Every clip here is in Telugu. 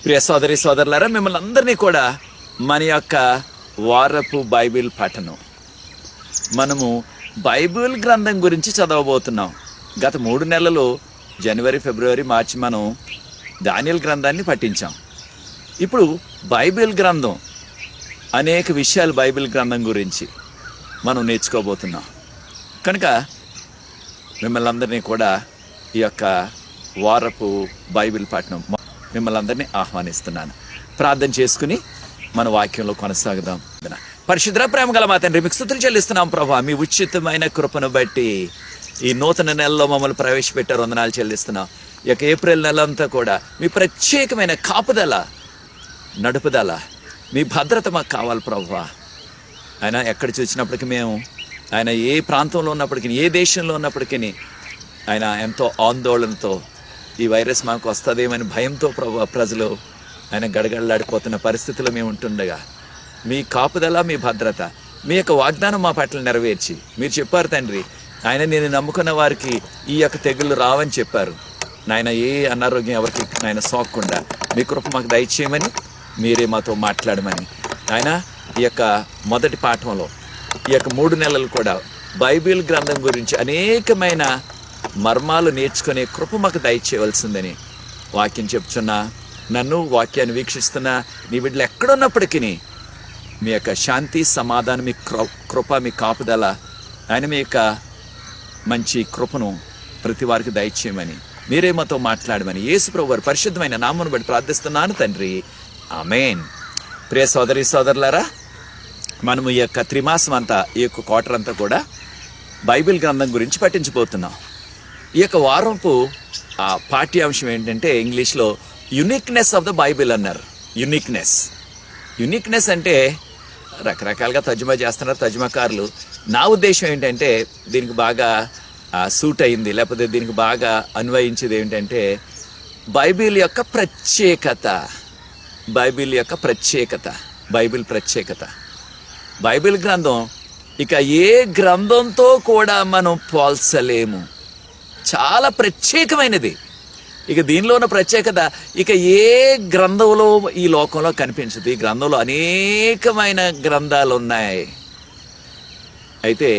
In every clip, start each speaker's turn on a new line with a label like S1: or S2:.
S1: ప్రియ సోదరి సోదరులారా, మిమ్మల్ని అందరినీ కూడా మన యొక్క వారపు బైబిల్ పఠనం, మనము బైబిల్ గ్రంథం గురించి చదవబోతున్నాం. గత 3 నెలలు జనవరి, ఫిబ్రవరి, మార్చి మనం దానియేలు గ్రంథాన్ని పఠించాం. ఇప్పుడు బైబిల్ గ్రంథం అనేక విషయాలు బైబిల్ గ్రంథం గురించి మనం నేర్చుకోబోతున్నాం. కనుక మిమ్మల్ని అందరినీ కూడా ఈ యొక్క వారపు బైబిల్ పఠనం మిమ్మల్ని అందరినీ ఆహ్వానిస్తున్నాను. ప్రార్థన చేసుకుని మన వాక్యంలో కొనసాగుదాం. పరిశుద్ధ ప్రేమ గల మా తండ్రి, మీకు స్తుతులు చెల్లిస్తున్నాం ప్రభా. మీ ఉచితమైన కృపను బట్టి ఈ నూతన నెలలో మమ్మల్ని ప్రవేశపెట్టారు, వందనాలు చెల్లిస్తున్నాం. ఈ యొక్క ఏప్రిల్ నెల అంతా కూడా మీ ప్రత్యేకమైన కాపుదల, నడుపుదల, మీ భద్రత మాకు కావాలి ప్రభా. ఆయన ఎక్కడ చూసినప్పటికీ మేము, ఆయన ఏ ప్రాంతంలో ఉన్నప్పటికీ, ఏ దేశంలో ఉన్నప్పటికీ ఆయన ఎంతో ఆందోళనతో ఈ వైరస్ మాకు వస్తుందేమని భయంతో ప్రభు ప్రజలు ఆయన గడగడలాడిపోతున్న పరిస్థితుల్లో మేము ఉంటుండగా మీ కాపుదల, మీ భద్రత, మీ యొక్క వాగ్దానం మా పట్ల నెరవేర్చి మీరు చెప్పారు తండ్రి, ఆయన నేను నమ్ముకున్న వారికి ఈ యొక్క తెగుళ్ళు రావని చెప్పారు. నాయన ఏ అనారోగ్యం ఎవరికి నాయన సోకకుండా మీ కృప మాకు దయచేయమని, మీరే మాతో మాట్లాడమని. ఆయన ఈ యొక్క మొదటి పాఠంలో ఈ యొక్క 3 నెలలు కూడా బైబిల్ గ్రంథం గురించి అనేకమైన మర్మాలు నేర్చుకునే కృప మాకు దయచేయవలసిందని వాక్యం చెప్తున్నా. నన్ను వాక్యాన్ని వీక్షిస్తున్న నీ బిడ్డలు ఎక్కడున్నప్పటికీ మీ యొక్క శాంతి, సమాధానం, మీ కృప, మీ కాపుదల, ఆయన మీ యొక్క మంచి కృపను ప్రతి వారికి దయచేయమని, మీరే మాతో మాట్లాడమని యేసు ప్రభువు వారి పరిశుద్ధమైన నామమును బట్టి ప్రార్థిస్తున్నాను తండ్రి, ఆమేన్. ప్రియ సోదరి సోదరులారా, మనము ఈ యొక్క త్రిమాసం అంతా, ఈ యొక్క క్వార్టర్ అంతా కూడా బైబిల్ గ్రంథం గురించి పఠించబోతున్నాం. ఈ యొక్క వారంపు పాఠ్యాంశం ఏంటంటే ఇంగ్లీష్లో యునిక్నెస్ ఆఫ్ ద బైబిల్ అన్నారు. యునిక్నెస్ అంటే రకరకాలుగా తర్జుమా చేస్తున్నారు తర్జుమాకారులు. నా ఉద్దేశం ఏంటంటే దీనికి బాగా సూట్ అయింది, లేకపోతే దీనికి బాగా అన్వయించేది ఏంటంటే బైబిల్ యొక్క ప్రత్యేకత. బైబిల్ గ్రంథం ఇక ఏ గ్రంథంతో కూడా మనం పోల్చలేము, చాలా ప్రత్యేకమైనది. ఇక దీనిలో ఉన్న ప్రత్యేకత ఇక ఏ గ్రంథంలో ఈ లోకంలో కనిపించదు. ఈ గ్రంథంలో అనేకమైన గ్రంథాలు ఉన్నాయి, అయితే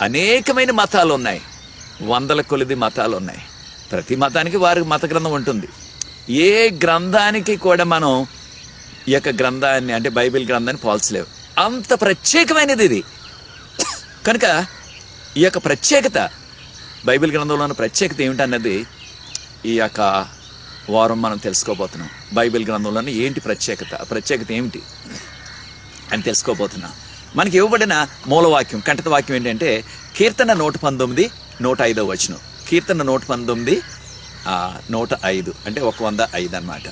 S1: అనేకమైన మతాలు ఉన్నాయి, 100 కొలది మతాలు ఉన్నాయి. ప్రతి మతానికి వారికి మత గ్రంథం ఉంటుంది. ఏ గ్రంథానికి కూడా మనం ఈ యొక్క గ్రంథాన్ని, అంటే బైబిల్ గ్రంథాన్ని పోల్చలేవు, అంత ప్రత్యేకమైనది ఇది. కనుక ఈ యొక్క ప్రత్యేకత, బైబిల్ గ్రంథంలో ఉన్న ప్రత్యేకత ఏమిటన్నది ఈ యొక్క వారం మనం తెలుసుకోబోతున్నాం. బైబిల్ గ్రంథంలోని ఏంటి ప్రత్యేకత ఏమిటి అని తెలుసుకోబోతున్నాం. మనకి ఇవ్వబడిన మూలవాక్యం, కంఠత వాక్యం ఏంటంటే కీర్తన 119, 105వ వచనం. కీర్తన 119, 105 అంటే 105 అన్నమాట.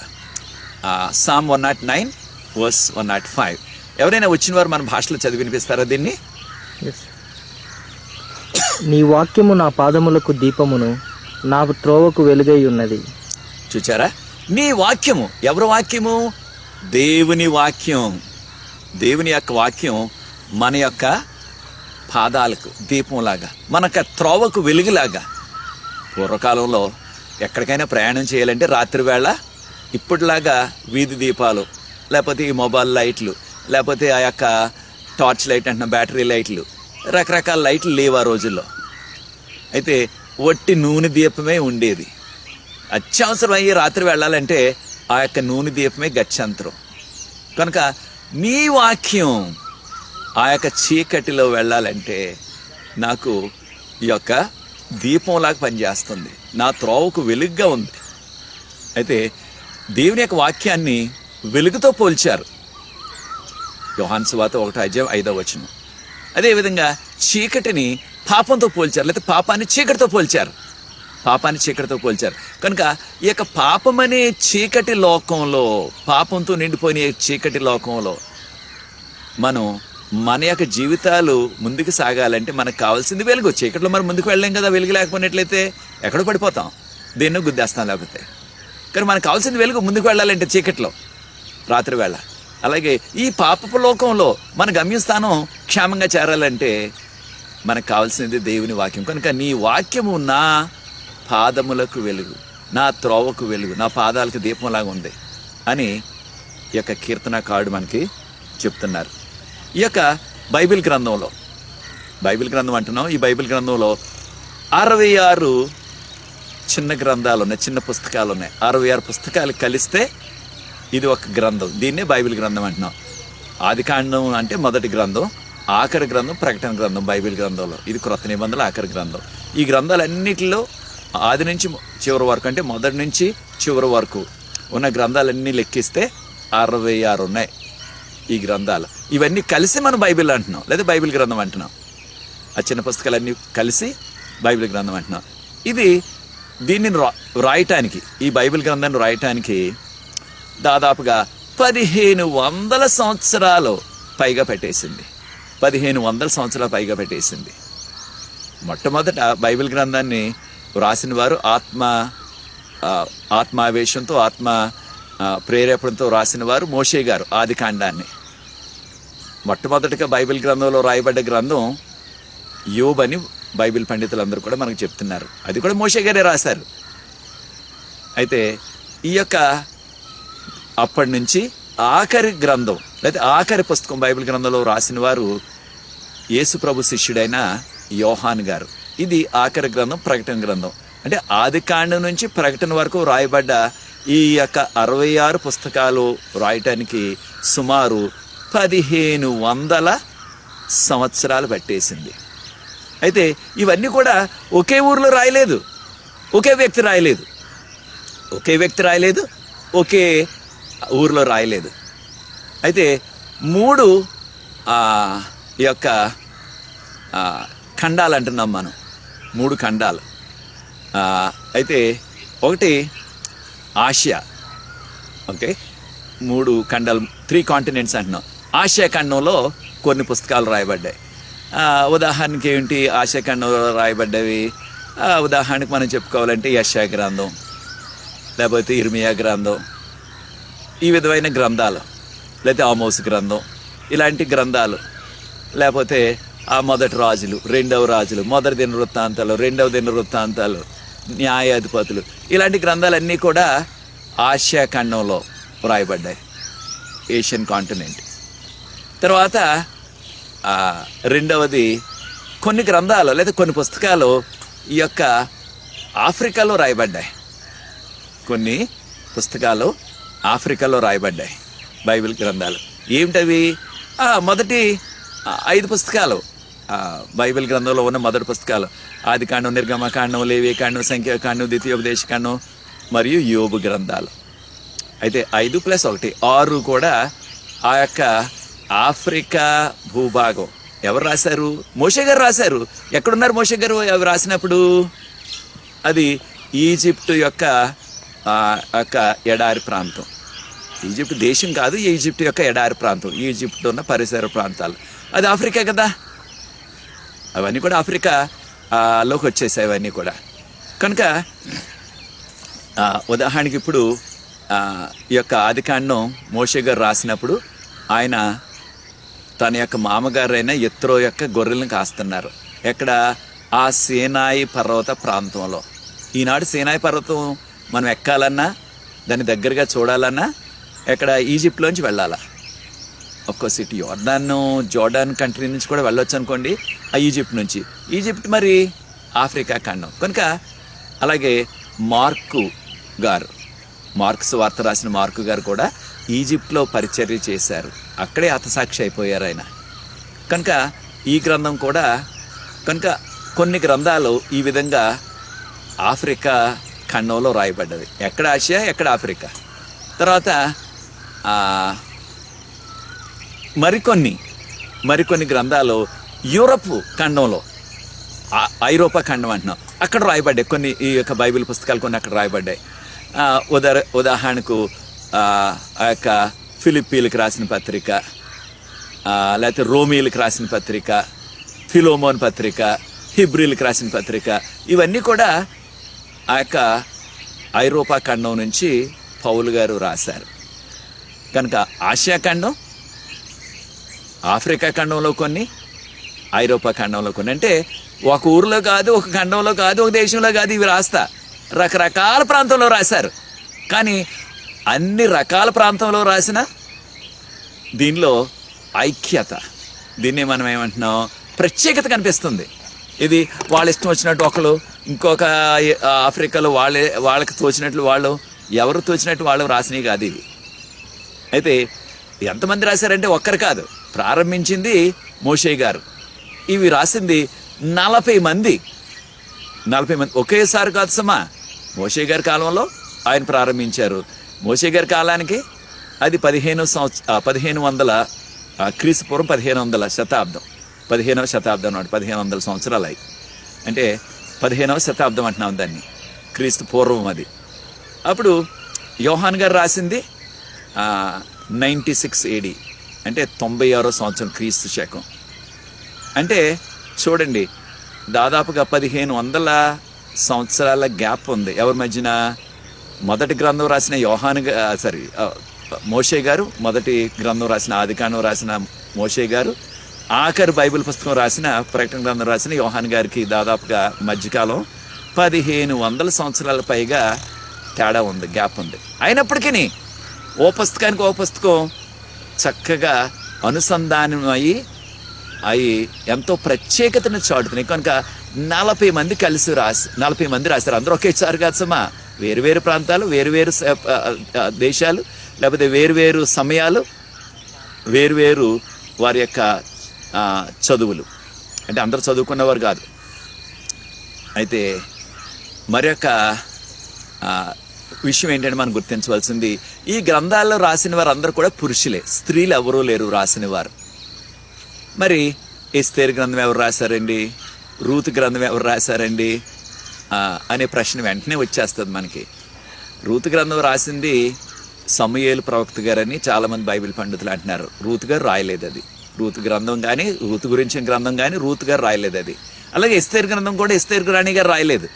S1: సామ్ 109 వర్స్ 105. ఎవరైనా వచ్చిన వారు మన భాషలో చదివి వినిపిస్తారా దీన్ని?
S2: నీ వాక్యము నా పాదములకు దీపమును, నా త్రోవకు వెలుగై ఉన్నది.
S1: చూచారా? నీ వాక్యము, ఎవరి వాక్యము? దేవుని వాక్యం. దేవుని యొక్క వాక్యం మన యొక్క పాదాలకు దీపంలాగా, మన త్రోవకు వెలుగులాగా. పూర్వకాలంలో ఎక్కడికైనా ప్రయాణం చేయాలంటే రాత్రి వేళ ఇప్పటిలాగా వీధి దీపాలు, లేకపోతే ఈ మొబైల్ లైట్లు, లేకపోతే ఆ యొక్క టార్చ్ లైట్ అంటున్న బ్యాటరీ లైట్లు, రకరకాల లైట్లు లేవు ఆ రోజుల్లో. అయితే వట్టి నూనె దీపమే ఉండేది. అత్యవసరం అయ్యి రాత్రి వెళ్ళాలంటే ఆ యొక్క నూనె దీపమే గత్యంతరం. కనుక నీ వాక్యం ఆ యొక్క చీకటిలో వెళ్ళాలంటే నాకు ఈ యొక్క దీపంలాగా పనిచేస్తుంది, నా త్రోవకు వెలుగుగా ఉంది. అయితే దేవుని యొక్క వాక్యాన్ని వెలుగుతో పోల్చారు. యోహాను సువార్త 1:5వ వచనం. అదేవిధంగా చీకటిని పాపంతో పోల్చారు, లేకపోతే పాపాన్ని చీకటితో పోల్చారు. కనుక ఈ యొక్క పాపమనే చీకటి లోకంలో, పాపంతో నిండిపోయిన చీకటి లోకంలో మనం మన యొక్క జీవితాలు ముందుకు సాగాలంటే మనకు కావాల్సింది వెలుగు. చీకటిలో మనం ముందుకు వెళ్ళలేం కదా. వెలుగు లేకపోయినట్లయితే ఎక్కడో పడిపోతాం, దేన్నో గుద్దేస్తాం లేకపోతే. కానీ మనకు కావాల్సింది వెలుగు. ముందుకు వెళ్ళాలంటే చీకటిలో రాత్రి వేళ. అలాగే ఈ పాపపు లోకంలో మన గమ్యస్థానం క్షేమంగా చేరాలంటే మనకు కావాల్సింది దేవుని వాక్యం. కనుక నీ వాక్యము నా పాదములకు వెలుగు, నా త్రోవకు వెలుగు, నా పాదాలకు దీపంలాగా ఉంది అని ఈ యొక్క కీర్తనకారుడు మనకి చెప్తున్నారు. ఈ యొక్క బైబిల్ గ్రంథంలో, బైబిల్ గ్రంథం అంటున్నాం, ఈ బైబిల్ గ్రంథంలో 66 చిన్న గ్రంథాలు ఉన్నాయి, చిన్న పుస్తకాలు ఉన్నాయి. 66 పుస్తకాలు కలిస్తే ఇది ఒక గ్రంథం. దీన్నే బైబిల్ గ్రంథం అంటున్నాం. ఆదికాండం అంటే మొదటి గ్రంథం, ఆఖరి గ్రంథం ప్రకటన గ్రంథం బైబిల్ గ్రంథంలో. ఇది క్రొత్త నిబంధనల ఆఖరి గ్రంథం. ఈ గ్రంథాలన్నిటిలో ఆది నుంచి చివరి వరకు, అంటే మొదటి నుంచి చివరి వరకు ఉన్న గ్రంథాలన్నీ లెక్కిస్తే 66 ఉన్నాయి ఈ గ్రంథాలు. ఇవన్నీ కలిసి మనం బైబిల్ అంటున్నాం, లేదా బైబిల్ గ్రంథం అంటున్నాం. ఆ చిన్న పుస్తకాలన్నీ కలిసి బైబిల్ గ్రంథం అంటున్నాం. దీన్ని రాయటానికి, ఈ బైబిల్ గ్రంథాన్ని రాయటానికి దాదాపుగా 1500 సంవత్సరాలు పైగా పెట్టేసింది. 1500 సంవత్సరాలు పైగా పెట్టేసింది. మొట్టమొదట బైబిల్ గ్రంథాన్ని రాసిన వారు ఆత్మావేశంతో, ప్రేరేపణతో రాసిన వారు మోషే గారు. ఆదికాండాన్ని మొట్టమొదటిగా బైబిల్ గ్రంథంలో రాయబడ్డ గ్రంథం యోబు అని బైబిల్ పండితులందరూ కూడా మనకు చెప్తున్నారు. అది కూడా మోషే గారే రాశారు. అయితే ఈ యొక్క అప్పటి నుంచి ఆఖరి గ్రంథం, లేదా ఆఖరి పుస్తకం బైబిల్ గ్రంథంలో రాసిన వారు యేసు ప్రభు శిష్యుడైన యోహాన్ గారు. ఇది ఆఖరి గ్రంథం, ప్రకటన గ్రంథం. అంటే ఆదికాండం నుంచి ప్రకటన వరకు రాయబడ్డ ఈ యొక్క 66 పుస్తకాలు రాయటానికి సుమారు 1500 సంవత్సరాలు పట్టేసింది. అయితే ఇవన్నీ కూడా ఒకే ఊరిలో రాయలేదు, ఒకే వ్యక్తి రాయలేదు, ఒకే ఊరిలో రాయలేదు. అయితే 3 ఈ యొక్క ఖండాలు అంటున్నాం మనం, 3 ఖండాలు. అయితే ఒకటి ఆసియా, ఓకే, 3 ఖండాలు, 3 కాంటినెంట్స్ అంటున్నాం. ఆసియా ఖండంలో కొన్ని పుస్తకాలు రాయబడ్డాయి. ఉదాహరణకి ఏంటి ఆసియా ఖండంలో రాయబడ్డవి? ఉదాహరణకి మనం చెప్పుకోవాలంటే యెషయా గ్రంథం, లేకపోతే ఇర్మియా గ్రంథం, ఈ విధమైన గ్రంథాలు, లేకపోతే ఆమోస్ గ్రంథం, ఇలాంటి గ్రంథాలు, లేకపోతే మొదటి రాజులు, రెండవ రాజులు, మొదటి దిన వృత్తాంతాలు, రెండవ దిన వృత్తాంతాలు, న్యాయాధిపతులు, ఇలాంటి గ్రంథాలన్నీ కూడా ఆసియా ఖండంలో రాయబడ్డాయి, ఏషియన్ కాంటినెంట్. తర్వాత రెండవది కొన్ని గ్రంథాలు లేదా కొన్ని పుస్తకాలు ఈ యొక్క ఆఫ్రికాలో రాయబడ్డాయి. కొన్ని పుస్తకాలు ఆఫ్రికాలో రాయబడ్డాయి బైబిల్ గ్రంథాలు. ఏమిటవి? మొదటి 5 పుస్తకాలు బైబిల్ గ్రంథంలో ఉన్న మొదటి పుస్తకాలు ఆదికాండం, నిర్గమకాండం, లేవీకాండం, సంఖ్యాకాండం, ద్వితీయోపదేశకాండం మరియు యోబు గ్రంథాలు. అయితే 5 + 1 6 కూడా ఆ యొక్క ఆఫ్రికా భూభాగం ఎవరు రాశారు? మోషే గారు రాశారు. ఎక్కడున్నారు మోషే గారు అవి రాసినప్పుడు? అది ఈజిప్ట్ యొక్క ఎడారి ప్రాంతం. ఈజిప్ట్ దేశం కాదు, ఈజిప్ట్ యొక్క ఎడారి ప్రాంతం, ఈజిప్ట్ ఉన్న పరిసర ప్రాంతాలు. అది ఆఫ్రికా కదా. అవన్నీ కూడా ఆఫ్రికాలోకి వచ్చేసాయి అవన్నీ కూడా. కనుక ఉదాహరణకి ఇప్పుడు ఈ యొక్క ఆదికాండం మోషే గారు రాసినప్పుడు ఆయన తన యొక్క మామగారైన యెత్రో యొక్క గొర్రెలను కాస్తున్నారు. ఎక్కడ? ఆ సీనాయి పర్వత ప్రాంతంలో. ఈనాడు సీనాయి పర్వతం మనం ఎక్కాలన్నా, దాని దగ్గరగా చూడాలన్నా ఎక్కడ? ఈజిప్ట్లోంచి వెళ్ళాలా. ఒక్కో సిటీ జోర్డాన్ కంట్రీ నుంచి కూడా వెళ్ళొచ్చు అనుకోండి, ఆ ఈజిప్ట్ నుంచి. ఈజిప్ట్ మరి ఆఫ్రికా ఖండం. కనుక అలాగే మార్క్స్ వార్త రాసిన మార్కు గారు కూడా ఈజిప్ట్లో పరిచర్య చేశారు. అక్కడే హతసాక్షి అయిపోయారు ఆయన. కనుక ఈ గ్రంథం కూడా, కనుక కొన్ని గ్రంథాలు ఈ విధంగా ఆఫ్రికా ఖండంలో రాయబడ్డది. ఎక్కడ ఆసియా, ఎక్కడ ఆఫ్రికా. తర్వాత మరికొన్ని గ్రంథాలు యూరప్ ఖండంలో, ఐరోపా ఖండం అంటున్నాం, అక్కడ రాయబడ్డాయి. కొన్ని ఈ యొక్క బైబిల్ పుస్తకాలు కొన్ని అక్కడ రాయబడ్డాయి. ఉదాహరణకు ఆ యొక్క ఫిలిప్పీలకు రాసిన పత్రిక, లేకపోతే రోమీలకు రాసిన పత్రిక, ఫిలోమోన్ పత్రిక, హిబ్రీలకు రాసిన పత్రిక, ఇవన్నీ కూడా ఆ యొక్క ఐరోపా ఖండం నుంచి పౌలు గారు రాశారు. కనుక ఆసియా ఖండం, ఆఫ్రికా ఖండంలో కొన్ని, ఐరోపా ఖండంలో కొన్ని. అంటే ఒక ఊరిలో కాదు, ఒక ఖండంలో కాదు, ఒక దేశంలో కాదు, ఇవి రాస్తా రకరకాల ప్రాంతంలో రాశారు. కానీ అన్ని రకాల ప్రాంతంలో రాసిన దీనిలో ఐక్యత, దీన్ని మనం ఏమంటున్నాం, ప్రత్యేకత కనిపిస్తుంది. ఇది వాళ్ళ ఇష్టం వచ్చినట్టు ఒకళ్ళు, ఇంకొక ఆఫ్రికాలో వాళ్ళకి తోచినట్లు వాళ్ళు, ఎవరు తోచినట్టు వాళ్ళు రాసినవి కాదు ఇవి. అయితే ఎంతమంది రాశారంటే ఒక్కరు కాదు, ప్రారంభించింది మోషే గారు. ఇవి రాసింది 40 మంది ఒకేసారి కాదు సమా. మోషే గారి కాలంలో ఆయన ప్రారంభించారు. మోషే గారి కాలానికి అది 1500 క్రీస్తు పూర్వం 1500 శతాబ్దం, 15వ శతాబ్దం నాడు, 1500 సంవత్సరాలు అయి, అంటే 15వ శతాబ్దం అంటున్నాం దాన్ని, క్రీస్తు పూర్వం అది. అప్పుడు యోహాన్ గారు రాసింది 96 AD, అంటే 96వ సంవత్సరం క్రీస్తు శకం. అంటే చూడండి, దాదాపుగా 1500 సంవత్సరాల గ్యాప్ ఉంది ఎవరి మధ్యన. మొదటి గ్రంథం రాసిన మోషే గారు, మొదటి గ్రంథం రాసిన ఆదికాండం రాసిన మోషే గారు, ఆఖరి బైబిల్ పుస్తకం రాసిన ప్రకటన గ్రంథం రాసిన యోహాన్ గారికి దాదాపుగా మధ్యకాలం 1500 సంవత్సరాల పైగా తేడా ఉంది, గ్యాప్ ఉంది. అయినప్పటికీ ఓ పుస్తకానికి ఓ పుస్తకం చక్కగా అనుసంధానం అయి ఎంతో ప్రత్యేకతను చాటుతున్నాయి. కనుక 40 మంది కలిసి 40 మంది రాశారు. అందరూ ఒకేసారి కాదు సమా, వేరువేరు ప్రాంతాలు, వేరువేరు దేశాలు, లేకపోతే వేరువేరు సమయాలు, వేరువేరు వారి యొక్క చదువులు, అంటే అందరూ చదువుకున్నవారు కాదు. అయితే మరొక విషయం ఏంటంటే మనం గుర్తించవలసింది, ఈ గ్రంథాల్లో రాసిన వారు అందరూ కూడా పురుషులే, స్త్రీలు ఎవరూ లేరు రాసిన వారు. మరి ఎస్తేరు గ్రంథం ఎవరు రాశారండి, రూతు గ్రంథం ఎవరు రాశారండి అనే ప్రశ్న వెంటనే వచ్చేస్తుంది మనకి. రూతు గ్రంథం రాసింది సమూయేలు ప్రవక్త గారని చాలామంది బైబిల్ పండితులు అంటున్నారు. రూతు గారు రాయలేదు అది. రూతు గ్రంథం కానీ, రూతు గురించిన గ్రంథం కానీ రూతు గారు రాయలేదు అది. అలాగే ఎస్తేరు గ్రంథం కూడా ఎస్తేరు రాణి గారు రాయలేదు.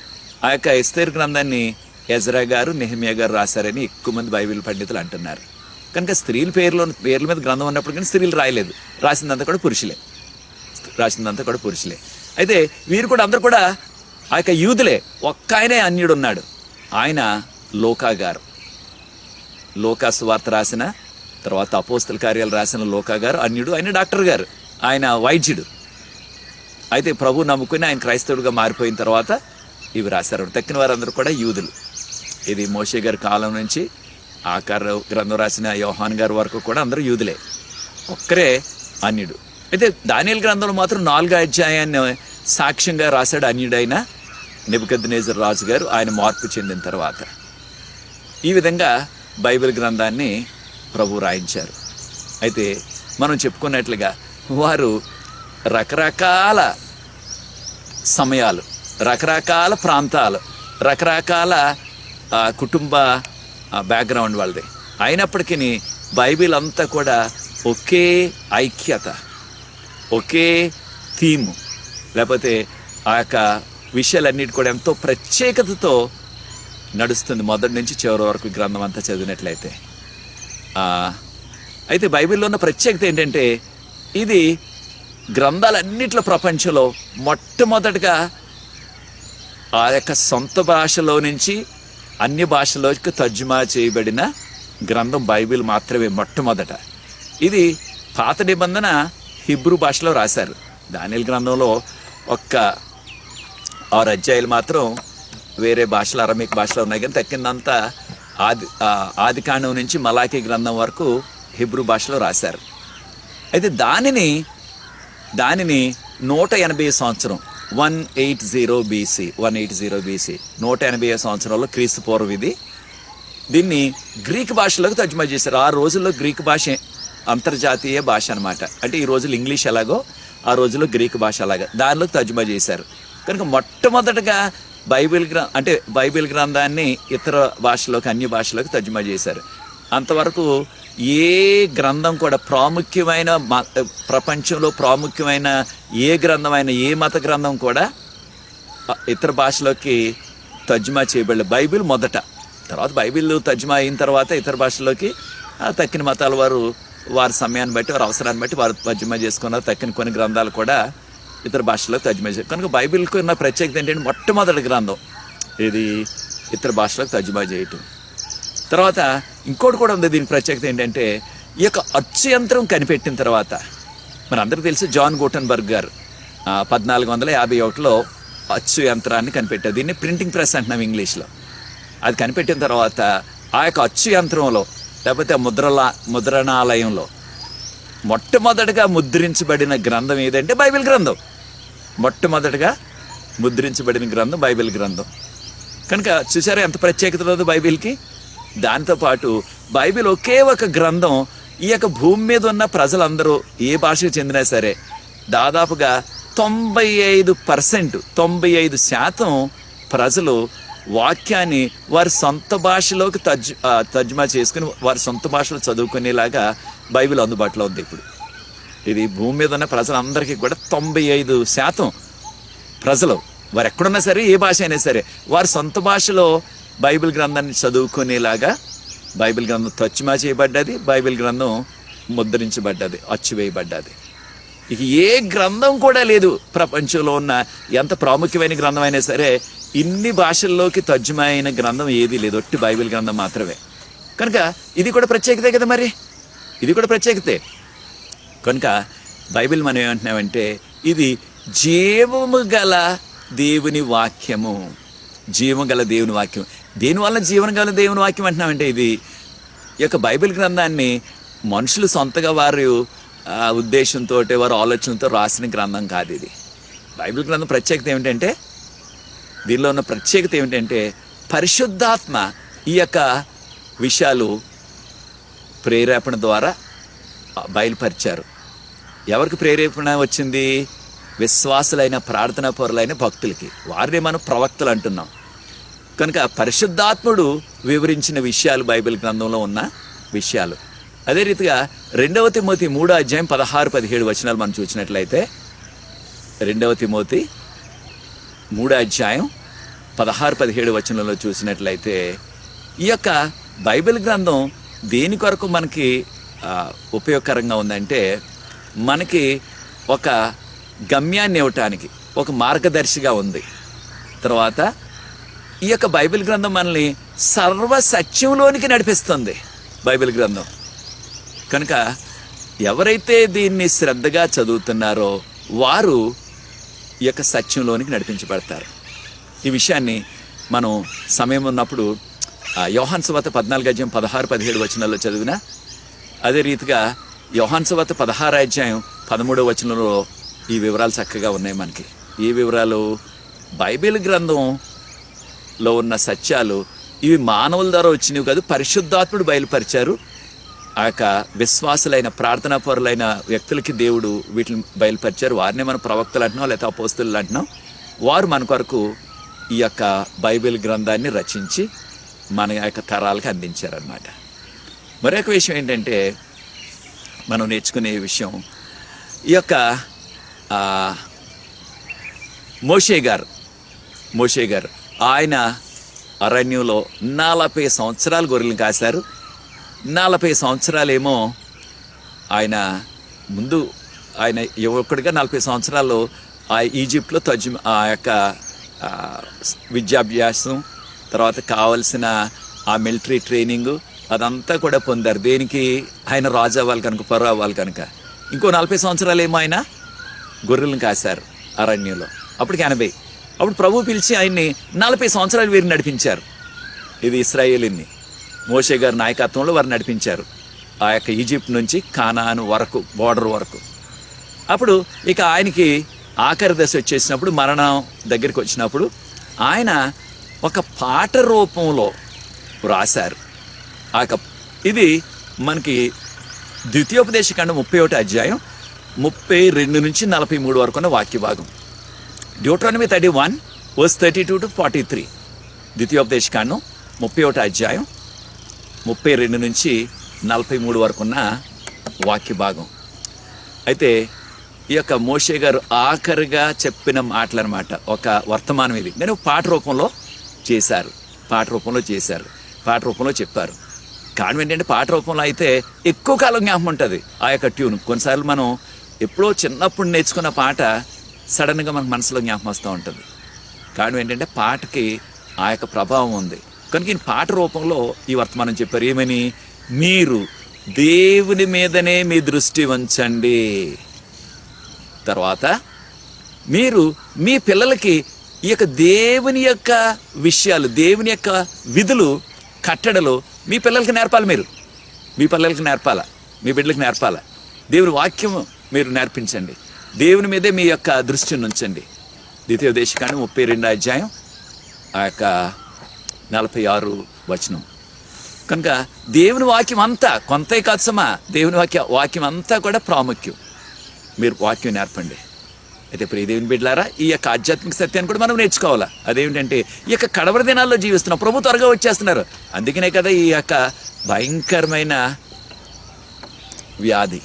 S1: ఆ యొక్క ఎస్తేరు గ్రంథాన్ని ఎజ్రా గారు, నెహెమియా గారు రాశారని ఎక్కువ మంది బైబిల్ పండితులు అంటున్నారు. కనుక స్త్రీల పేర్ల మీద గ్రంథం ఉన్నప్పుడు కానీ స్త్రీలు రాయలేదు, రాసిందంతా కూడా పురుషులే. అయితే వీరు కూడా అందరూ కూడా ఆ యొక్క యూదులే. ఒక్క ఆయనే అన్యుడు ఉన్నాడు, ఆయన లోకా గారు. లోకా సువార్త రాసిన తర్వాత అపోస్తల కార్యాలు రాసిన లోకా గారు అన్యుడు, ఆయన డాక్టర్ గారు, ఆయన వైద్యుడు. అయితే ప్రభు నమ్ముకుని ఆయన క్రైస్తవుడిగా మారిపోయిన తర్వాత ఇవి రాశారు. తక్కిన వారందరూ కూడా యూదులు. ఇది మోషే గారి కాలం నుంచి ఆకార గ్రంథం రాసిన యోహాన్ గారి వరకు కూడా అందరూ యూదులే, ఒక్కరే అన్యుడు. అయితే దానియేలు గ్రంథంలో మాత్రం 4వ అధ్యాయాన్ని సాక్ష్యంగా రాశాడు అన్యుడైన నెబుకద్నెజర్ రాజు గారు, ఆయన మార్పు చెందిన తర్వాత. ఈ విధంగా బైబిల్ గ్రంథాన్ని ప్రభు రాయించారు. అయితే మనం చెప్పుకున్నట్లుగా వారు రకరకాల సమయాలు, రకరకాల ప్రాంతాలు, రకరకాల కుటుంబ బ్యాక్గ్రౌండ్ వాళ్ళది, అయినప్పటికీ బైబిల్ అంతా కూడా ఒకే ఐక్యత, ఒకే థీము, లేకపోతే ఆ యొక్క విషయాలన్నిటి కూడా ఎంతో ప్రత్యేకతతో నడుస్తుంది మొదటి నుంచి చివరి వరకు గ్రంథం అంతా చదివినట్లయితే. అయితే బైబిల్లో ఉన్న ప్రత్యేకత ఏంటంటే, ఇది గ్రంథాలన్నిట్లో ప్రపంచంలో మొట్టమొదటిగా ఆ యొక్క సొంత భాషలో నుంచి అన్య భాషలోకి తర్జుమా చేయబడిన గ్రంథం బైబిల్ మాత్రమే మొట్టమొదట. ఇది పాత నిబంధన హిబ్రూ భాషలో రాశారు. దానియేలు గ్రంథంలో ఒక్క 6 అధ్యాయాలు మాత్రం వేరే భాషలో, అరమిక్ భాషలో ఉన్నాయి. కానీ తక్కిందంతా ఆదికాండం నుంచి మలాకీ గ్రంథం వరకు హిబ్రూ భాషలో రాశారు. అయితే దానిని 180 సంవత్సరం 180 BC 180 సంవత్సరంలో క్రీస్తు పూర్వం దీన్ని గ్రీక్ భాషలోకి తర్జుమా చేశారు. ఆ రోజుల్లో గ్రీక్ భాష అంతర్జాతీయ భాష అనమాట. అంటే ఈ రోజుల్లో ఇంగ్లీష్ ఎలాగో ఆ రోజుల్లో గ్రీక్ భాష అలాగా దానిలోకి తర్జుమా చేశారు. కనుక మొట్టమొదటగా బైబిల్ గ్రంథాన్ని ఇతర భాషలోకి, అన్య భాషలోకి తర్జుమా చేశారు. అంతవరకు ఏ గ్రంథం కూడా ప్రాముఖ్యమైన ప్రపంచంలో ప్రాముఖ్యమైన ఏ గ్రంథమైన, ఏ మత గ్రంథం కూడా ఇతర భాషలోకి తర్జుమా చేయబడలేదు. బైబిల్ మొదట, తర్వాత బైబిల్ తర్జుమా అయిన తర్వాత ఇతర భాషలోకి తక్కిన మతాల వారి సమయాన్ని బట్టి, వారి అవసరాన్ని బట్టి వారు తర్జుమా చేసుకున్నారు. తక్కిన కొన్ని గ్రంథాలు కూడా ఇతర భాషలోకి తర్జుమా చేశారు. కనుక బైబిల్కి ఉన్న ప్రత్యేకత ఏంటంటే మొట్టమొదటి గ్రంథం ఇది ఇతర భాషలోకి తర్జుమా చేయటం. తర్వాత ఇంకోటి కూడా ఉంది. దీని ప్రత్యేకత ఏంటంటే ఈ యొక్క అచ్చు యంత్రం కనిపెట్టిన తర్వాత, మన అందరికీ తెలుసు జాన్ గూటన్బర్గ్ గారు 1451లో అచ్చు యంత్రాన్ని కనిపెట్టారు. దీన్ని ప్రింటింగ్ ప్రెస్ అంటున్నాం ఇంగ్లీష్లో. అది కనిపెట్టిన తర్వాత ఆ యొక్క అచ్చు యంత్రంలో లేకపోతే ముద్రణాలయంలో మొట్టమొదటిగా ముద్రించబడిన గ్రంథం ఏదంటే బైబిల్ గ్రంథం. మొట్టమొదటిగా ముద్రించబడిన గ్రంథం బైబిల్ గ్రంథం. కనుక చూసారా ఎంత ప్రత్యేకత లేదు బైబిల్కి. దాంతోపాటు బైబిల్ ఒకే ఒక గ్రంథం ఈ యొక్క భూమి మీద ఉన్న ప్రజలందరూ ఏ భాషకు చెందినా సరే దాదాపుగా 95% ప్రజలు వాక్యాన్ని వారి సొంత భాషలోకి తర్జుమా చేసుకుని వారి సొంత భాషలో చదువుకునేలాగా బైబిల్ అందుబాటులో ఉంది ఇప్పుడు. ఇది భూమి మీద ఉన్న ప్రజలందరికీ కూడా 95% ప్రజలు వారు ఎక్కడున్నా సరే ఏ భాష అయినా సరే వారి సొంత భాషలో బైబిల్ గ్రంథాన్ని చదువుకునేలాగా బైబిల్ గ్రంథం తర్జుమా చేయబడ్డది, బైబిల్ గ్రంథం ముద్రించబడ్డది, అచ్చువేయబడ్డది. ఇక ఏ గ్రంథం కూడా లేదు ప్రపంచంలో ఉన్న ఎంత ప్రాముఖ్యమైన గ్రంథం అయినా సరే ఇన్ని భాషల్లోకి తర్జుమా అయిన గ్రంథం ఏది లేదు, ఒట్టి బైబిల్ గ్రంథం మాత్రమే. కనుక ఇది కూడా ప్రత్యేకతే కదా, మరి ఇది కూడా ప్రత్యేకతే. కనుక బైబిల్ మనం ఏమంటున్నామంటే ఇది జీవము గల దేవుని వాక్యము. జీవం గల దేవుని వాక్యం. దేనివల్ల జీవన గల దేవుని వాక్యం అంటున్నామంటే ఇది ఈ యొక్క బైబిల్ గ్రంథాన్ని మనుషులు సొంతగా వారి ఉద్దేశంతో వారి ఆలోచనలతో రాసిన గ్రంథం కాదు ఇది. బైబిల్ గ్రంథం ప్రత్యేకత ఏమిటంటే, దీనిలో ఉన్న ప్రత్యేకత ఏమిటంటే పరిశుద్ధాత్మ ఈ యొక్క విషయాలు ప్రేరేపణ ద్వారా బయలుపరిచారు. ఎవరికి ప్రేరేపణ వచ్చింది? విశ్వాసులైన ప్రార్థనా పరులైన భక్తులకి. వారిని మనం ప్రవక్తలు అంటున్నాం. కనుక పరిశుద్ధాత్ముడు వివరించిన విషయాలు బైబిల్ గ్రంథంలో ఉన్న విషయాలు. అదే రీతిగా 2 తిమోతి 3:16-17 మనం చూసినట్లయితే 2 తిమోతి 3:16-17 చూసినట్లయితే ఈ యొక్క బైబిల్ గ్రంథం దేని కొరకు మనకి ఉపయోగకరంగా ఉందంటే మనకి ఒక గమ్యాన్ని ఇవ్వటానికి ఒక మార్గదర్శిగా ఉంది. తర్వాత ఈ యొక్క బైబిల్ గ్రంథం మనల్ని సర్వ సత్యంలోనికి నడిపిస్తుంది బైబిల్ గ్రంథం. కనుక ఎవరైతే దీన్ని శ్రద్ధగా చదువుతున్నారో వారు ఈ యొక్క సత్యంలోనికి నడిపించబడతారు. ఈ విషయాన్ని మనం సమయం ఉన్నప్పుడు యోహాను సువార్త 14:16-17 చదివినా, అదే రీతిగా యోహాను సువార్త 16:13 ఈ వివరాలు చక్కగా ఉన్నాయి మనకి. ఈ వివరాలు బైబిల్ గ్రంథంలో ఉన్న సత్యాలు ఇవి మానవుల ద్వారా వచ్చినవి కాదు, పరిశుద్ధాత్ముడు బయలుపరిచారు. ఆ యొక్క విశ్వాసులైన ప్రార్థనా పరులైన వ్యక్తులకి దేవుడు వీటిని బయలుపరిచారు. వారిని మనం ప్రవక్తలు అంటున్నాం, లేకపోతే అపోస్తులు అంటున్నాం. వారు మన కొరకు ఈ యొక్క బైబిల్ గ్రంథాన్ని రచించి మన యొక్క తరాలకు అందించారన్నమాట. మరొక విషయం ఏంటంటే మనం నేర్చుకునే విషయం, ఈ యొక్క మోషే గారు ఆయన అరణ్యంలో 40 సంవత్సరాలు గొర్రెలను కాశారు. 40 సంవత్సరాలేమో ఆయన ముందు ఆయన యువకుడిగా 40 సంవత్సరాలు ఆ ఈజిప్ట్లో ఆ యొక్క విద్యాభ్యాసం, తర్వాత కావలసిన ఆ మిలిటరీ ట్రైనింగు అదంతా కూడా పొందారు. దేనికి? ఆయన రాజు అవ్వాలి కనుక, ఫరో అవ్వాలి కనుక. ఇంకో 40 సంవత్సరాలు ఏమో ఆయన గొర్రెలను కాశారు అరణ్యంలో. అప్పటికి 80. అప్పుడు ప్రభు పిలిచి ఆయన్ని 40 సంవత్సరాలు వీరిని నడిపించారు. ఇది ఇశ్రాయేలీని మోషే గారి నాయకత్వంలో వారు నడిపించారు ఆ యొక్క ఈజిప్ట్ నుంచి కానాను వరకు, బోర్డర్ వరకు. అప్పుడు ఇక ఆయనకి ఆఖరి దశ వచ్చేసినప్పుడు, మరణం దగ్గరికి వచ్చినప్పుడు ఆయన ఒక పాట రూపంలో రాశారు. ఇది మనకి ద్వితీయోపదేశకాండం 31:32-43 వరకు ఉన్న వాక్య భాగం. డ్యూట్రానమీ 31:32-43. ద్వితీయోపదేశకాండం 31:32-43 వరకు ఉన్న వాక్య భాగం. అయితే ఈ యొక్క మోషే గారు ఆఖరిగా చెప్పిన మాటలు అనమాట, ఒక వర్తమానం ఇది. నేను పాట రూపంలో చెప్పారు. కారణం ఏంటంటే పాట రూపంలో అయితే ఎక్కువ కాలం జ్ఞాపకం ఉంటుంది ఆ యొక్క ట్యూన్. కొన్నిసార్లు మనం ఎప్పుడో చిన్నప్పుడు నేర్చుకున్న పాట సడన్గా మనకు మనసులో జ్ఞాపకం వస్తూ ఉంటుంది. కారణం ఏంటంటే పాటకి ఆ యొక్క ప్రభావం ఉంది. కనుక ఈ పాట రూపంలో ఈ వర్తమానం చెప్పారు. ఏమని? మీరు దేవుని మీదనే మీ దృష్టి ఉంచండి. తర్వాత మీరు మీ పిల్లలకి ఈ యొక్క దేవుని యొక్క విషయాలు, దేవుని యొక్క విధులు, కట్టడలు మీ పిల్లలకి నేర్పాలి. మీ పిల్లలకి నేర్పాలా, మీ బిడ్డలకి నేర్పాలా. దేవుని వాక్యము మీరు నేర్పించండి. దేవుని మీదే మీ యొక్క దృష్టిని ఉంచండి. ద్వితీయోపదేశకాండం 32వ అధ్యాయం ఆ యొక్క 46వ వచనం. కనుక దేవుని వాక్యం అంతా, కొంతే కాదు సమా, దేవుని వాక్యం అంతా కూడా ప్రాముఖ్యం. మీరు వాక్యం నేర్పండి. అయితే ప్రియ దేవుని బిడ్డలారా, ఈ యొక్క ఆధ్యాత్మిక సత్యాన్ని కూడా మనం నేర్చుకోవాలా. అదేమిటంటే ఈ యొక్క కడవరి దినాల్లో జీవిస్తున్నాం. ప్రభు త్వరగా వచ్చేస్తున్నారు. అందుకనే కదా ఈ యొక్క భయంకరమైన వ్యాధి.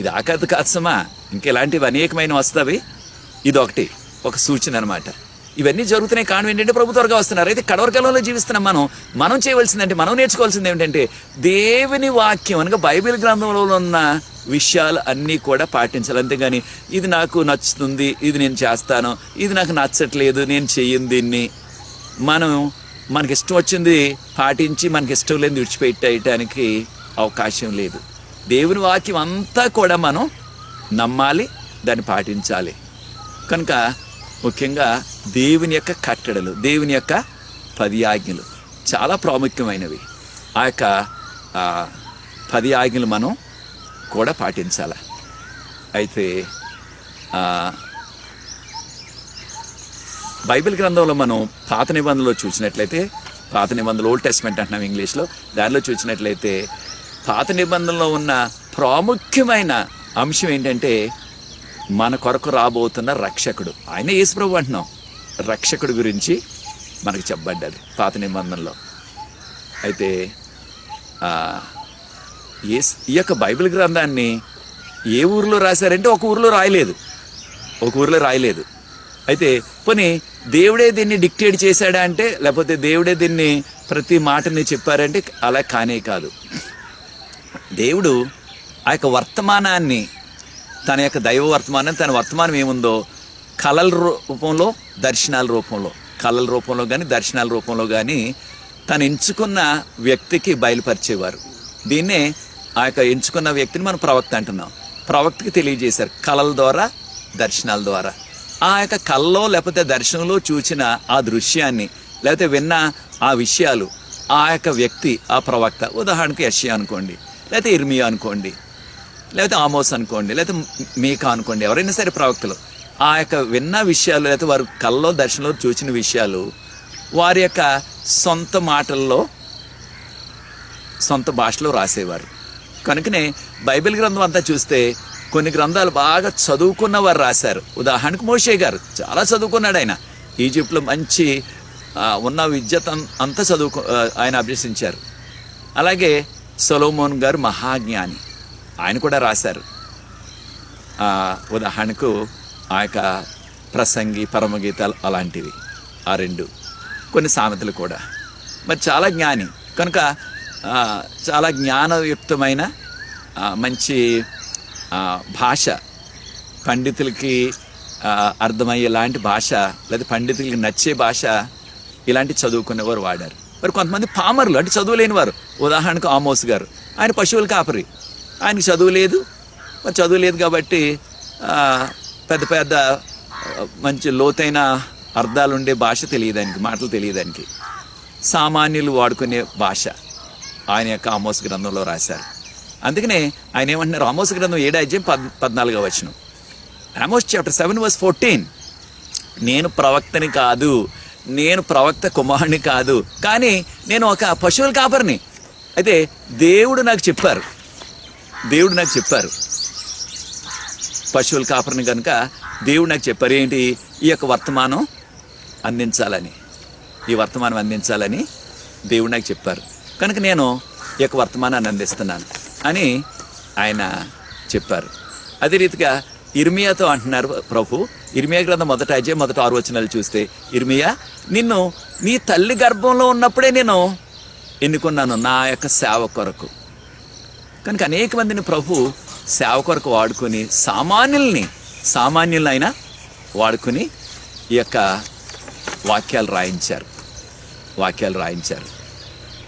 S1: ఇది ఆకలి కాదమ్మా, ఇంకెలాంటివి అనేకమైన వస్తావి. ఇదొకటి, ఒక సూచన అనమాట. ఇవన్నీ జరుగుతున్నాయి కారణం ఏంటంటే ప్రభు త్వరగా వస్తున్నారు. అయితే కడవరి కాలంలో జీవిస్తున్నాం. మనం చేయవలసిందంటే, మనం నేర్చుకోవాల్సింది ఏమిటంటే దేవుని వాక్యం అనగా బైబిల్ గ్రంథంలో ఉన్న విషయాలు అన్నీ కూడా పాటించాలి. అంతేగాని ఇది నాకు నచ్చుతుంది, ఇది నేను చేస్తాను, ఇది నాకు నచ్చట్లేదు, నేను చెయ్యను దీన్ని, మనకి ఇష్టం వచ్చింది పాటించి మనకి ఇష్టం లేని విడిచిపెట్టేయటానికి అవకాశం లేదు. దేవుని వాక్యం అంతా కూడా మనం నమ్మాలి, దాన్ని పాటించాలి. కనుక ముఖ్యంగా దేవుని యొక్క కట్టడలు, దేవుని యొక్క 10 ఆజ్ఞలు చాలా ప్రాముఖ్యమైనవి. ఆ యొక్క 10 ఆజ్ఞలు మనం కూడా పాటించాలి. అయితే బైబిల్ గ్రంథంలో మనం పాత నిబంధనలో చూసినట్లయితే, పాత నిబంధనలు ఓల్డ్ టెస్ట్మెంట్ అంటున్నాం ఇంగ్లీష్లో, దానిలో చూసినట్లయితే పాత నిబంధనలో ఉన్న ప్రాముఖ్యమైన అంశం ఏంటంటే మన కొరకు రాబోతున్న రక్షకుడు. ఆయన యేసుప్రభు అంటున్నాం. రక్షకుడు గురించి మనకు చెప్పబడ్డది పాత నిబంధనలో. అయితే ఈ యొక్క బైబిల్ గ్రంథాన్ని ఏ ఊరిలో రాశారంటే ఒక ఊరిలో రాయలేదు. అయితే పోనీ దేవుడే దీన్ని డిక్టేట్ చేశాడా అంటే, లేకపోతే దేవుడే దీన్ని ప్రతి మాటని చెప్పారంటే అలా కానే కాదు. దేవుడు ఆ యొక్క వర్తమానాన్ని, తన యొక్క దైవ వర్తమానం, తన వర్తమానం ఏముందో కళల రూపంలో, దర్శనాల రూపంలో కానీ దర్శనాల రూపంలో కానీ తను ఎంచుకున్న వ్యక్తికి బయలుపరిచేవారు. దీన్నే ఆ యొక్క ఎంచుకున్న వ్యక్తిని మనం ప్రవక్త అంటున్నాం. ప్రవక్తకి తెలియజేశారు కళల ద్వారా, దర్శనాల ద్వారా. ఆ యొక్క కళలో లేకపోతే దర్శనంలో చూసిన ఆ దృశ్యాన్ని, లేకపోతే విన్న ఆ విషయాలు ఆ యొక్క వ్యక్తి, ఆ ప్రవక్త, ఉదాహరణకు యెషయా అనుకోండి, లేకపోతే ఇర్మియా అనుకోండి, లేకపోతే ఆమోస్ అనుకోండి, లేకపోతే మీకా అనుకోండి, ఎవరైనా సరే ప్రవక్తలు ఆ యొక్క విన్న విషయాలు, లేకపోతే వారు కళ్ళలో దర్శనంలో చూసిన విషయాలు వారి యొక్క సొంత మాటల్లో, సొంత భాషలో రాసేవారు. కనుకనే బైబిల్ గ్రంథం అంతా చూస్తే కొన్ని గ్రంథాలు బాగా చదువుకున్న వారు రాశారు. ఉదాహరణకు మోషే గారు చాలా చదువుకున్నాడు. ఆయన ఈజిప్ట్లో మంచి ఉన్న విద్యత అంతా ఆయన అభ్యసించారు. అలాగే సొలొమోన్ గారు మహాజ్ఞాని, ఆయన కూడా రాశారు. ఉదాహరణకు ఆ యొక్క ప్రసంగి, పరమగీతాలు అలాంటివి, ఆ 2 కొన్ని సామెతలు కూడా. మరి చాలా జ్ఞాని కనుక చాలా జ్ఞానయుక్తమైన మంచి భాష, పండితులకి అర్థమయ్యేలాంటి భాష, లేదా పండితులకి నచ్చే భాష ఇలాంటి చదువుకునేవారు వాడారు. మరి కొంతమంది పామరులు, అంటే చదువు లేని వారు, ఉదాహరణకు ఆమోస్ గారు, ఆయన పశువుల కాపరి, ఆయనకి చదువు లేదు కాబట్టి పెద్ద పెద్ద మంచి లోతైన అర్థాలు ఉండే భాష తెలియదానికి, మాటలు తెలియదానికి సామాన్యులు వాడుకునే భాష ఆయన యొక్క ఆమోస్ గ్రంథంలో రాశారు. అందుకనే ఆయన ఏమంటున్నారు, ఆమోస్ గ్రంథం 7వ అధ్యాయం 14వ వచనం, ఆమోస్ చాప్టర్ 7:14, నేను ప్రవక్తని కాదు, నేను ప్రవక్త కుమారుని కాదు, కానీ నేను ఒక పశువుల కాపరిని. అయితే దేవుడు నాకు చెప్పారు పశువుల కాపరిని కనుక దేవుడు నాకు చెప్పారు ఏంటి, ఈ యొక్క వర్తమానం అందించాలని, దేవుడు నాకు చెప్పారు. కనుక నేను ఈ యొక్క వర్తమానాన్ని అందిస్తున్నాను అని ఆయన చెప్పారు. అదే రీతిగా ఇర్మియాతో అంటున్నారు ప్రభు. ఇర్మియా గ్రంథం 1వ అధ్యాయం 6 వచనాలు చూస్తే, ఇర్మియా, నిన్ను నీ తల్లి గర్భంలో ఉన్నప్పుడే నేను ఎన్నుకున్నాను నా యొక్క సేవ కొరకు. కనుక అనేక మందిని ప్రభు సేవ కొరకు వాడుకొని సామాన్యులైనా వాడుకొని ఈ యొక్క వాక్యాలు రాయించారు. వాక్యాలు రాయించారు.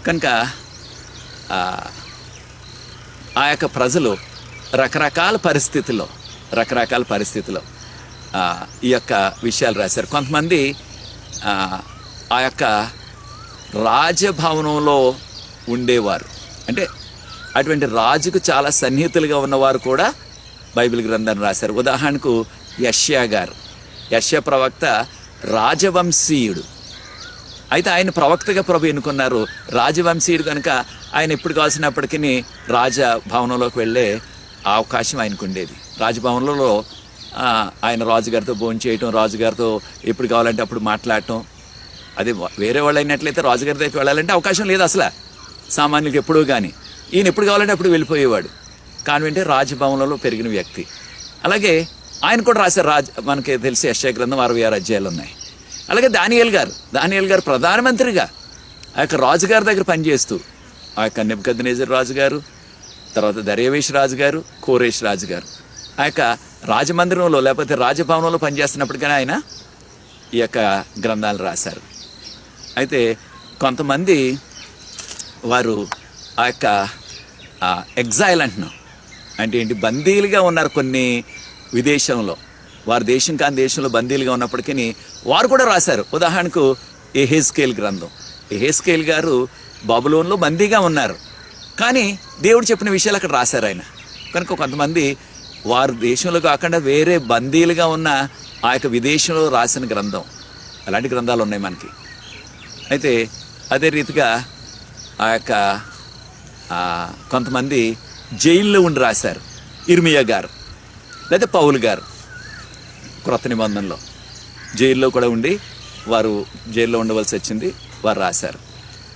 S1: కనుక ఆ యొక్క ప్రజలు రకరకాల పరిస్థితుల్లో ఈ యొక్క విషయాలు రాశారు. కొంతమంది ఆ యొక్క రాజభవనంలో ఉండేవారు, అంటే అటువంటి రాజుకు చాలా సన్నిహితులుగా ఉన్నవారు కూడా బైబిల్ గ్రంథాన్ని రాశారు. ఉదాహరణకు యెషయా ప్రవక్త రాజవంశీయుడు. అయితే ఆయన ప్రవక్తగా ప్రభు ఎన్నుకున్నారు. రాజవంశీయుడు కనుక ఆయన ఎప్పుడు కావాల్సినప్పటికీ రాజభవనంలోకి వెళ్ళే అవకాశం ఆయనకు ఉండేది. రాజభవనంలో ఆయన రాజుగారితో భోజనం చేయటం, రాజుగారితో ఎప్పుడు కావాలంటే అప్పుడు మాట్లాడటం. అది వేరే వాళ్ళు అయినట్లయితే రాజుగారి దగ్గరికి వెళ్ళాలంటే అవకాశం లేదు అసలు, సామాన్యులకు ఎప్పుడూ. కానీ ఈయన ఎప్పుడు కావాలంటే అప్పుడు వెళ్ళిపోయేవాడు. కాన్వెంటే రాజభవనంలో పెరిగిన వ్యక్తి. అలాగే ఆయన కూడా రాశారు. మనకి తెలిసి యెషయా గ్రంథం 66 అధ్యాయాలు ఉన్నాయి. అలాగే దానియేలు గారు ప్రధానమంత్రిగా ఆ యొక్క రాజుగారి దగ్గర పనిచేస్తూ, ఆ యొక్క నెబుకద్నెజర్ రాజుగారు, తర్వాత దర్యావేషు రాజుగారు, కోరేష్ రాజుగారు ఆ యొక్క రాజమందిరంలో లేకపోతే రాజభవనంలో పనిచేస్తున్నప్పటికీ ఆయన ఈ యొక్క గ్రంథాలు రాశారు. అయితే కొంతమంది వారు ఆ యొక్క ఎగ్జైల్ అంటున్నాం అంటే ఏంటి, బందీలుగా ఉన్నారు కొన్ని విదేశంలో. వారు దేశం కాని దేశంలో బందీలుగా ఉన్నప్పటికీ వారు కూడా రాశారు. ఉదాహరణకు యెహెజ్కేలు గ్రంథం. యెహెజ్కేలు గారు బబులోన్లో బందీగా ఉన్నారు, కానీ దేవుడు చెప్పిన విషయాలు అక్కడ రాశారు ఆయన. కనుక కొంతమంది వారు దేశంలో కాకుండా వేరే బందీలుగా ఉన్న ఆ యొక్క విదేశంలో రాసిన గ్రంథం, అలాంటి గ్రంథాలు ఉన్నాయి మనకి. అయితే అదే రీతిగా ఆ యొక్క కొంతమంది జైల్లో ఉండి రాశారు. ఇర్మియా గారు లేదా పౌలు గారు క్రొత్త నిబంధనలో జైల్లో కూడా ఉండి వారు జైల్లో ఉండవలసి వచ్చింది, వారు రాశారు.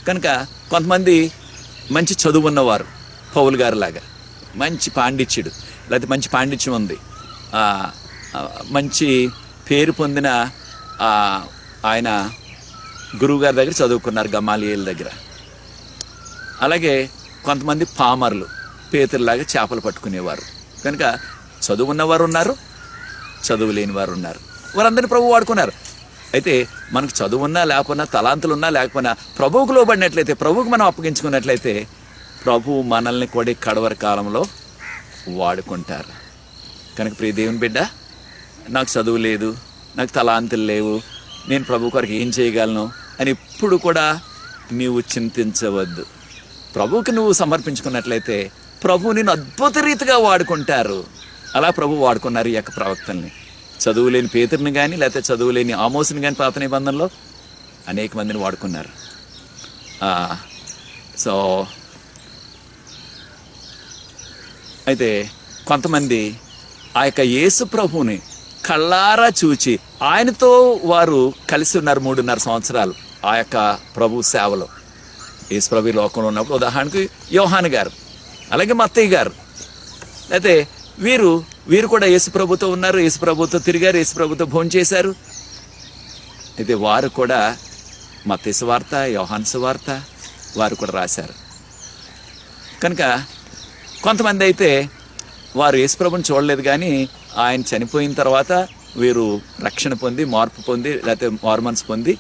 S1: కనుక కొంతమంది మంచి చదువు ఉన్నవారు, పౌలు గారు లాగా మంచి పాండిత్యుడు, లేకపోతే మంచి పాండిత్యం ఉంది, మంచి పేరు పొందిన ఆయన గురువుగారి దగ్గర చదువుకున్నారు, గమాలియేల్ దగ్గర. అలాగే కొంతమంది పామర్లు, పేతురులాగా చేపలు పట్టుకునేవారు. కనుక చదువు ఉన్నవారు ఉన్నారు, చదువు లేని వారు ఉన్నారు. వారందరినీ ప్రభు వాడుకున్నారు. అయితే మనకు చదువు ఉన్నా లేకపోయినా, తలాంతులు ఉన్నా లేకపోయినా, ప్రభువుకు లోబడినట్లయితే, ప్రభువుకు మనం అప్పగించుకున్నట్లయితే ప్రభువు మనల్ని కూడా కడవరి కాలంలో వాడుకుంటారు. కనుక ప్రియ దేవుని బిడ్డ, నాకు చదువు లేదు, నాకు తలాంతులు లేవు, నేను ప్రభు కొరకు ఏం చేయగలను అని ఎప్పుడు కూడా నీవు చింతించవద్దు. ప్రభువుకి నువ్వు సమర్పించుకున్నట్లయితే ప్రభువు నిన్ను అద్భుత రీతిగా వాడుకుంటారు. అలా ప్రభు వాడుకున్నారు ఈ యొక్క ప్రవక్తల్ని. చదువు లేని పేతురుని కానీ లేకపోతే చదువు లేని ఆమోసుని కానీ పాత నిబంధనలో అనేక మందిని వాడుకున్నారు. సో అయితే కొంతమంది ఆ యొక్క యేసు ప్రభువుని కళ్ళారా చూచి ఆయనతో వారు కలిసి ఉన్నారు 3.5 సంవత్సరాలు ఆ యొక్క ప్రభు సేవలో. యేసు ప్రభు లోకంలో ఉన్నప్పుడు ఉదాహరణకు యోహాను గారు, అలాగే మత్తయి గారు, అయితే వీరు కూడా యేసు ప్రభుతో ఉన్నారు, యేసు ప్రభుతో తిరిగారు, యేసు ప్రభుతో భోజనం చేశారు. అయితే వారు కూడా మత్తయి సువార్త, యోహాను సువార్త వారు కూడా రాశారు. కనుక కొంతమంది అయితే వారు యేసు ప్రభుని చూడలేదు, కానీ ఆయన చనిపోయిన తర్వాత వీరు రక్షణ పొంది, మార్పు పొంది, లేకపోతే మారుమనసు పొంది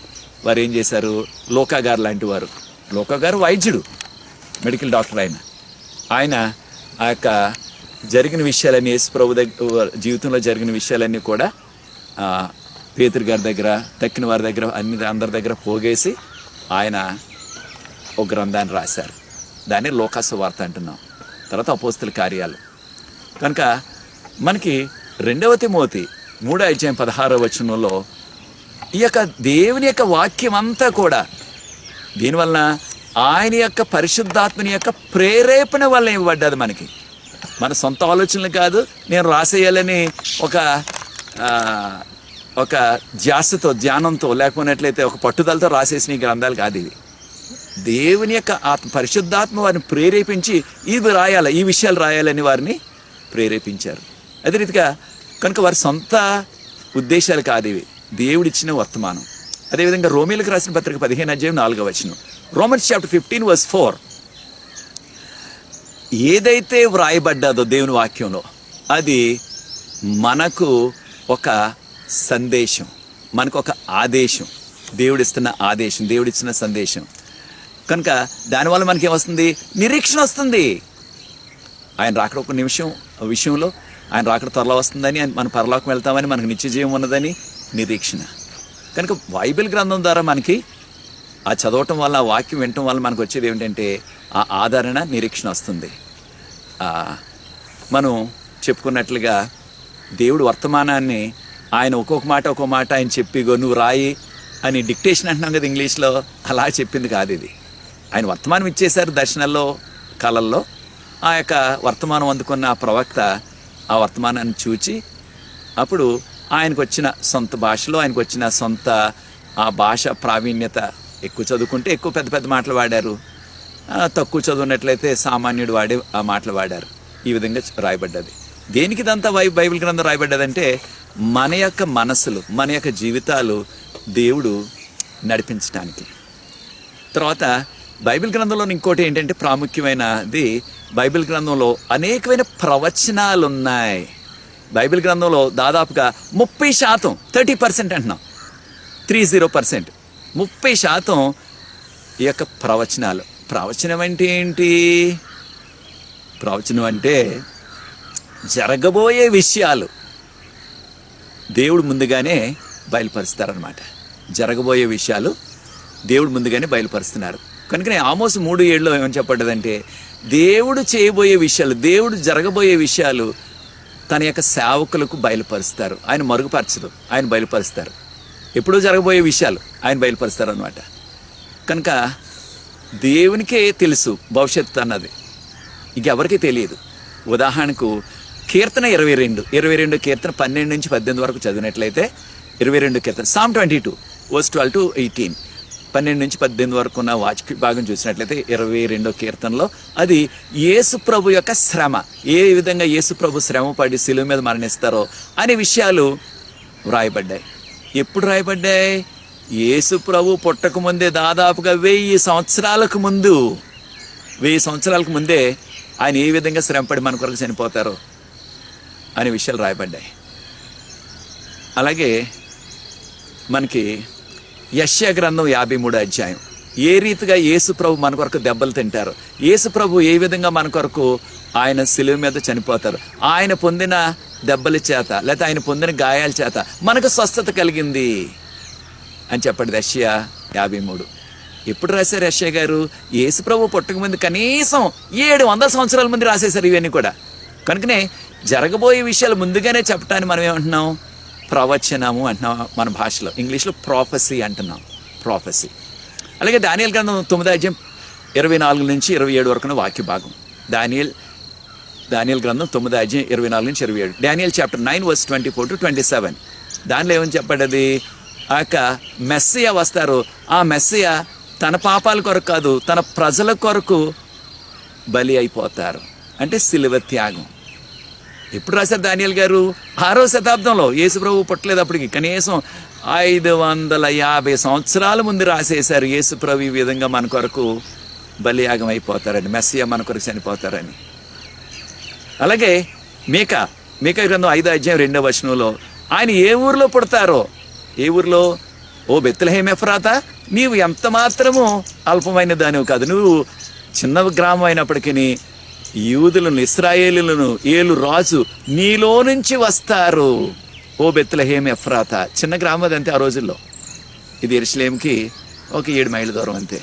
S1: వారు ఏం చేశారు, లోకా గారు లాంటి వారు. లోకా గారు వైద్యుడు, మెడికల్ డాక్టర్. ఆయన ఆ యొక్క జరిగిన విషయాలన్నీ, యేసు ప్రభు దగ్గర జీవితంలో జరిగిన విషయాలన్నీ కూడా పేతురు గారి దగ్గర, తక్కిన వారి దగ్గర, అందరి దగ్గర పోగేసి ఆయన ఒక గ్రంథాన్ని రాశారు. దాన్ని లోకా సువార్త అంటున్నాం. తర్వాత అపోస్తల కార్యాలు. కనుక మనకి 2 తిమోతి 3:16 ఈ యొక్క దేవుని యొక్క వాక్యం అంతా కూడా దీనివలన ఆయన యొక్క పరిశుద్ధాత్మని యొక్క ప్రేరేపణ వల్ల ఇవ్వబడ్డది. మనకి మన సొంత ఆలోచనలు కాదు, నేను రాసేయాలని ఒక ధ్యాసతో, ధ్యానంతో, లేకపోయినట్లయితే ఒక పట్టుదలతో రాసేసిన ఈ గ్రంథాలు కాదు ఇవి. దేవుని యొక్క పరిశుద్ధాత్మ వారిని ప్రేరేపించి ఇవి రాయాలి, ఈ విషయాలు రాయాలని వారిని ప్రేరేపించారు. అదే రీతిగా కనుక వారి సొంత ఉద్దేశాలు కాదు ఇవి, దేవుడిచ్చిన వర్తమానం. అదేవిధంగా రోమీలకు రాసిన పత్రిక 15:4 రోమన్స్ చాప్టర్ 15:4 ఏదైతే వ్రాయబడ్డాదో దేవుని వాక్యంలో అది మనకు ఒక సందేశం, మనకు ఒక ఆదేశం. దేవుడిస్తున్న ఆదేశం, దేవుడిచ్చిన సందేశం. కనుక దానివల్ల మనకి ఏమొస్తుంది? నిరీక్షణ వస్తుంది. ఆయన రాకడ ఒక విషయంలో ఆయన రాకడ త్వరలో వస్తుందని, మన పరలోకం వెళ్తామని, మనకు నిత్య జీవం ఉన్నదని నిరీక్షణ. కనుక బైబిల్ గ్రంథం ద్వారా మనకి ఆ చదవటం వల్ల, ఆ వాక్యం వినటం వల్ల మనకు వచ్చేది ఏమిటంటే ఆ ఆదరణ, నిరీక్షణ వస్తుంది. మనం చెప్పుకున్నట్లుగా దేవుడు వర్తమానాన్ని ఆయన ఒక్కొక్క మాట ఆయన చెప్పి నువ్వు రాయి అని డిక్టేషన్ అంటున్నాం కదా ఇంగ్లీష్లో, అలా చెప్పింది కాదు ఇది. ఆయన వర్తమానం ఇచ్చేశారు దర్శనాల్లో, కళల్లో. ఆ యొక్క వర్తమానం అందుకున్న ఆ ప్రవక్త ఆ వర్తమానాన్ని చూచి అప్పుడు ఆయనకు వచ్చిన సొంత భాషలో, ఆయనకు వచ్చిన సొంత ఆ భాష ప్రావీణ్యత, ఎక్కువ చదువుకుంటే ఎక్కువ పెద్ద పెద్ద మాటలు వాడారు, తక్కువ చదువున్నట్లయితే సామాన్యుడు వాడే ఆ మాటలు వాడారు. ఈ విధంగా రాయబడ్డది. దేనికి ఇదంతా బైబిల్ గ్రంథం రాయబడ్డదంటే మన యొక్క మనసులు, మన యొక్క జీవితాలు దేవుడు నడిపించడానికి. తర్వాత బైబిల్ గ్రంథంలో ఇంకోటి ఏంటంటే ప్రాముఖ్యమైనది, బైబిల్ గ్రంథంలో అనేకమైన ప్రవచనాలు ఉన్నాయి. బైబిల్ గ్రంథంలో దాదాపుగా 30%, 30% అంటున్నాం, 30%, 30% ఈ యొక్క ప్రవచనాలు. ప్రవచనం అంటే ఏంటి? ప్రవచనం అంటే జరగబోయే విషయాలు దేవుడు ముందుగానే బయలుపరుస్తారనమాట. జరగబోయే విషయాలు దేవుడు ముందుగానే బయలుపరుస్తున్నారు. కనుకనే ఆమోసు 3:7 ఏమని చెప్పబడ్డదంటే దేవుడు చేయబోయే విషయాలు, దేవుడు జరగబోయే విషయాలు తన యొక్క సేవకులకు బయలుపరుస్తారు. ఆయన మరుగుపరచదు, ఆయన బయలుపరుస్తారు. ఎప్పుడూ జరగబోయే విషయాలు ఆయన బయలుపరుస్తారు అనమాట. కనుక దేవునికే తెలుసు భవిష్యత్తు అన్నది, ఇంకెవరికీ తెలియదు. ఉదాహరణకు కీర్తన 22 కీర్తన 12 నుంచి 18 వరకు చదివినట్లయితే 22 కీర్తన, Psalm 22 verse 12 to 18, 12 నుంచి 18 వరకు ఉన్న వాక్య భాగం చూసినట్లయితే 22 కీర్తనలో అది యేసు ప్రభు యొక్క శ్రమ, ఏ విధంగా యేసు ప్రభు శ్రమ పడి శిలువ మీద మరణిస్తారో అనే విషయాలు వ్రాయబడ్డాయి. ఎప్పుడు రాయబడ్డాయి? యేసు ప్రభు పుట్టకముందే, దాదాపుగా 1000 సంవత్సరాలకు ముందు, 1000 సంవత్సరాలకు ముందే ఆయన ఏ విధంగా శ్రమపడి మన కొరకు చనిపోతారో అనే విషయాలు రాయబడ్డాయి. అలాగే మనకి యెషయా గ్రంథం 53వ అధ్యాయం, ఏ రీతిగా యేసు ప్రభు మన కొరకు దెబ్బలు తింటారు, యేసు ప్రభు ఏ విధంగా మన కొరకు ఆయన శిలువ మీద చనిపోతారు, ఆయన పొందిన దెబ్బల చేత లేకపోతే ఆయన పొందిన గాయాల చేత మనకు స్వస్థత కలిగింది అని చెప్పండి. యెషయా 53. ఎప్పుడు రాశారు యెషయా గారు? యేసు ప్రభు పుట్టక ముందు కనీసం 700 సంవత్సరాల ముందు రాసేశారు ఇవన్నీ కూడా. కనుకనే జరగబోయే విషయాలు ముందుగానే చెప్పటాన్ని మనం ఏమంటున్నాం? ప్రవచనము అంటున్నాం మన భాషలో. ఇంగ్లీష్లో ప్రాఫెసీ అంటున్నాం, ప్రాఫెసీ. అలాగే దానియేలు గ్రంథం 9వ అధ్యాయం 24 నుంచి 27 వరకున్న వాక్య భాగం. దానియేలు గ్రంథం 9వ అధ్యాయం 24 నుంచి 27. Daniel chapter 9 verse 24 to 27. దానిలో ఏమని చెప్పబడ్డది? ఆ యొక్క మెస్సియా వస్తారు. ఆ మెస్సియా తన పాపాల కొరకు కాదు, తన ప్రజల కొరకు బలి అయిపోతారు. అంటే శిలువ త్యాగం. ఎప్పుడు రాశారు దానియేలు గారు? 6వ శతాబ్దంలో. యేసు ప్రభు పుట్టలేదు అప్పటికి. కనీసం 550 సంవత్సరాల ముందు రాసేశారు యేసు ప్రభు ఈ విధంగా మన కొరకు బలియాగం అయిపోతారని, మెస్సియా మన కొరకు చనిపోతారని. అలాగే మీకా గ్రంథం 5వ అధ్యాయం 2వ వచనంలో ఆయన ఏ ఊరిలో పుడతారో, ఏ ఊరిలో? ఓ బెత్లెహేమ్ ఎఫ్రాతా, నీవు ఎంత మాత్రము అల్పమైన దానివి కాదు, నువ్వు చిన్న గ్రామం అయినప్పటికీ యూదులను, ఇశ్రాయేలులను ఏలు రాజు నీలో నుంచి వస్తారు. ఓ బెత్లెహేమ్ ఎఫ్రాతా, చిన్న గ్రామం అది అంతే ఆ రోజుల్లో. ఇది యెరూషలేముకి ఒక 7 మైళ్ళ దూరం అంతే.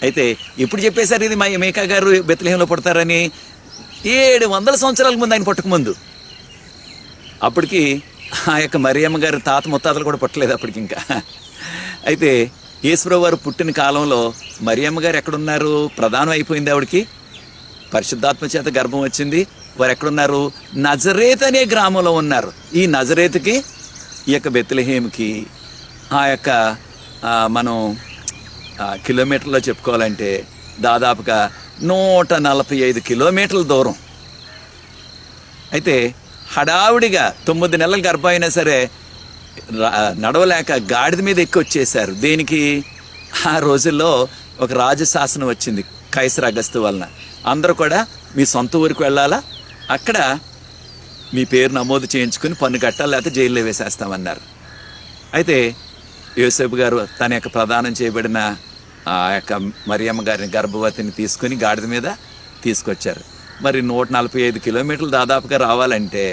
S1: అయితే ఇప్పుడు చెప్పేశారు ఇది మీకా గారు బెత్లెహేంలో పుడతారని. 700 సంవత్సరాల ముందు, ఆయన పుట్టకముందు. అప్పటికి ఆ యొక్క మరియమ్మ గారి తాత ముత్తాతలు కూడా పుట్టలేదు అప్పటికి ఇంకా. అయితే యేసుప్రభు వారు పుట్టిన కాలంలో మరియమ్మ గారు ఎక్కడున్నారు? ప్రధానం అయిపోయింది ఆవిడకి, పరిశుద్ధాత్మ చేత గర్భం వచ్చింది. వారు ఎక్కడున్నారు? నజరేత్ అనే గ్రామంలో ఉన్నారు. ఈ నజరేతుకి ఈ యొక్క బెత్లెహేమ్కి ఆ యొక్క మనం కిలోమీటర్లో చెప్పుకోవాలంటే దాదాపుగా 145 కిలోమీటర్ల దూరం. అయితే హడావుడిగా 9 నెలల గర్భం అయినా సరే నడవలేక గాడిద మీద ఎక్కి వచ్చేసారు. దేనికి? ఆ రోజుల్లో ఒక రాజశాసనం వచ్చింది కైసర్ అగస్తు వలన. అందరూ కూడా మీ సొంత ఊరికి వెళ్ళాలా, అక్కడ మీ పేరు నమోదు చేయించుకుని పన్ను కట్టాలి, లేకపోతే జైల్లో వేసేస్తామన్నారు. అయితే యోసేపు గారు తన యొక్క ప్రదానం చేయబడిన ఆ యొక్క మరియమ్మ గారిని గర్భవతిని తీసుకుని గాడిద మీద తీసుకొచ్చారు. మరి 145 కిలోమీటర్లు దాదాపుగా రావాలంటే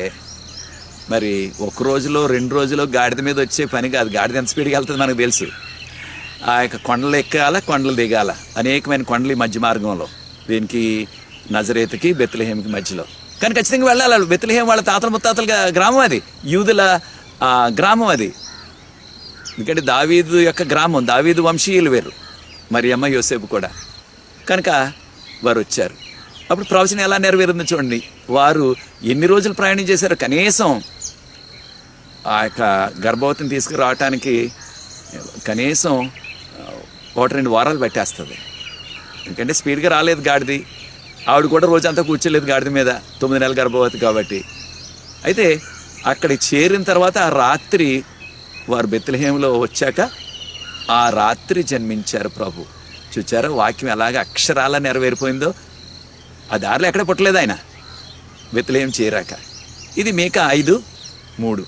S1: మరి ఒక రోజులో 2 రోజులో గాడిద మీద వచ్చే పని కాదు. గాడిద ఎంత స్పీడ్గా వెళ్తుంది మనకు తెలుసు. ఆ యొక్క కొండలు ఎక్కాల, కొండలు దిగాల, అనేకమైన కొండలు ఈ మధ్య మార్గంలో, దీనికి నజరేతుకి బెత్లెహేమ్కి మధ్యలో. కానీ ఖచ్చితంగా వెళ్ళాలి. బెత్లెహేం వాళ్ళ తాతల ముత్తాతల గ్రామం, అది యూదుల గ్రామం అది. ఎందుకంటే దావీదు యొక్క గ్రామం, దావీదు వంశీయులు వేరు, మరియమ్మ యోసేపు కూడా. కనుక వారు వచ్చారు. అప్పుడు ప్రవచనం ఎలా నెరవేరిందో చూడండి. వారు ఎన్ని రోజులు ప్రయాణం చేశారు? కనీసం ఆ యొక్క గర్భవతిని తీసుకురావటానికి కనీసం 1-2 వారాలు పెట్టేస్తుంది. ఎందుకంటే స్పీడ్గా రాలేదు గాడిది. ఆవిడ కూడా రోజంతా కూర్చోలేదు గాడిద మీద, 9 నెలల గర్భవతి కాబట్టి. అయితే అక్కడికి చేరిన తర్వాత ఆ రాత్రి వారు బెత్లెహేంలో వచ్చాక ఆ రాత్రి జన్మించారు ప్రభు. చూచారా వాక్యం ఎలాగ అక్షరాల నెరవేరిపోయిందో? ఆ దారిలో ఎక్కడ పుట్టలేదు ఆయన బెత్లెహేం చేరాక. ఇది మీకా 5:3.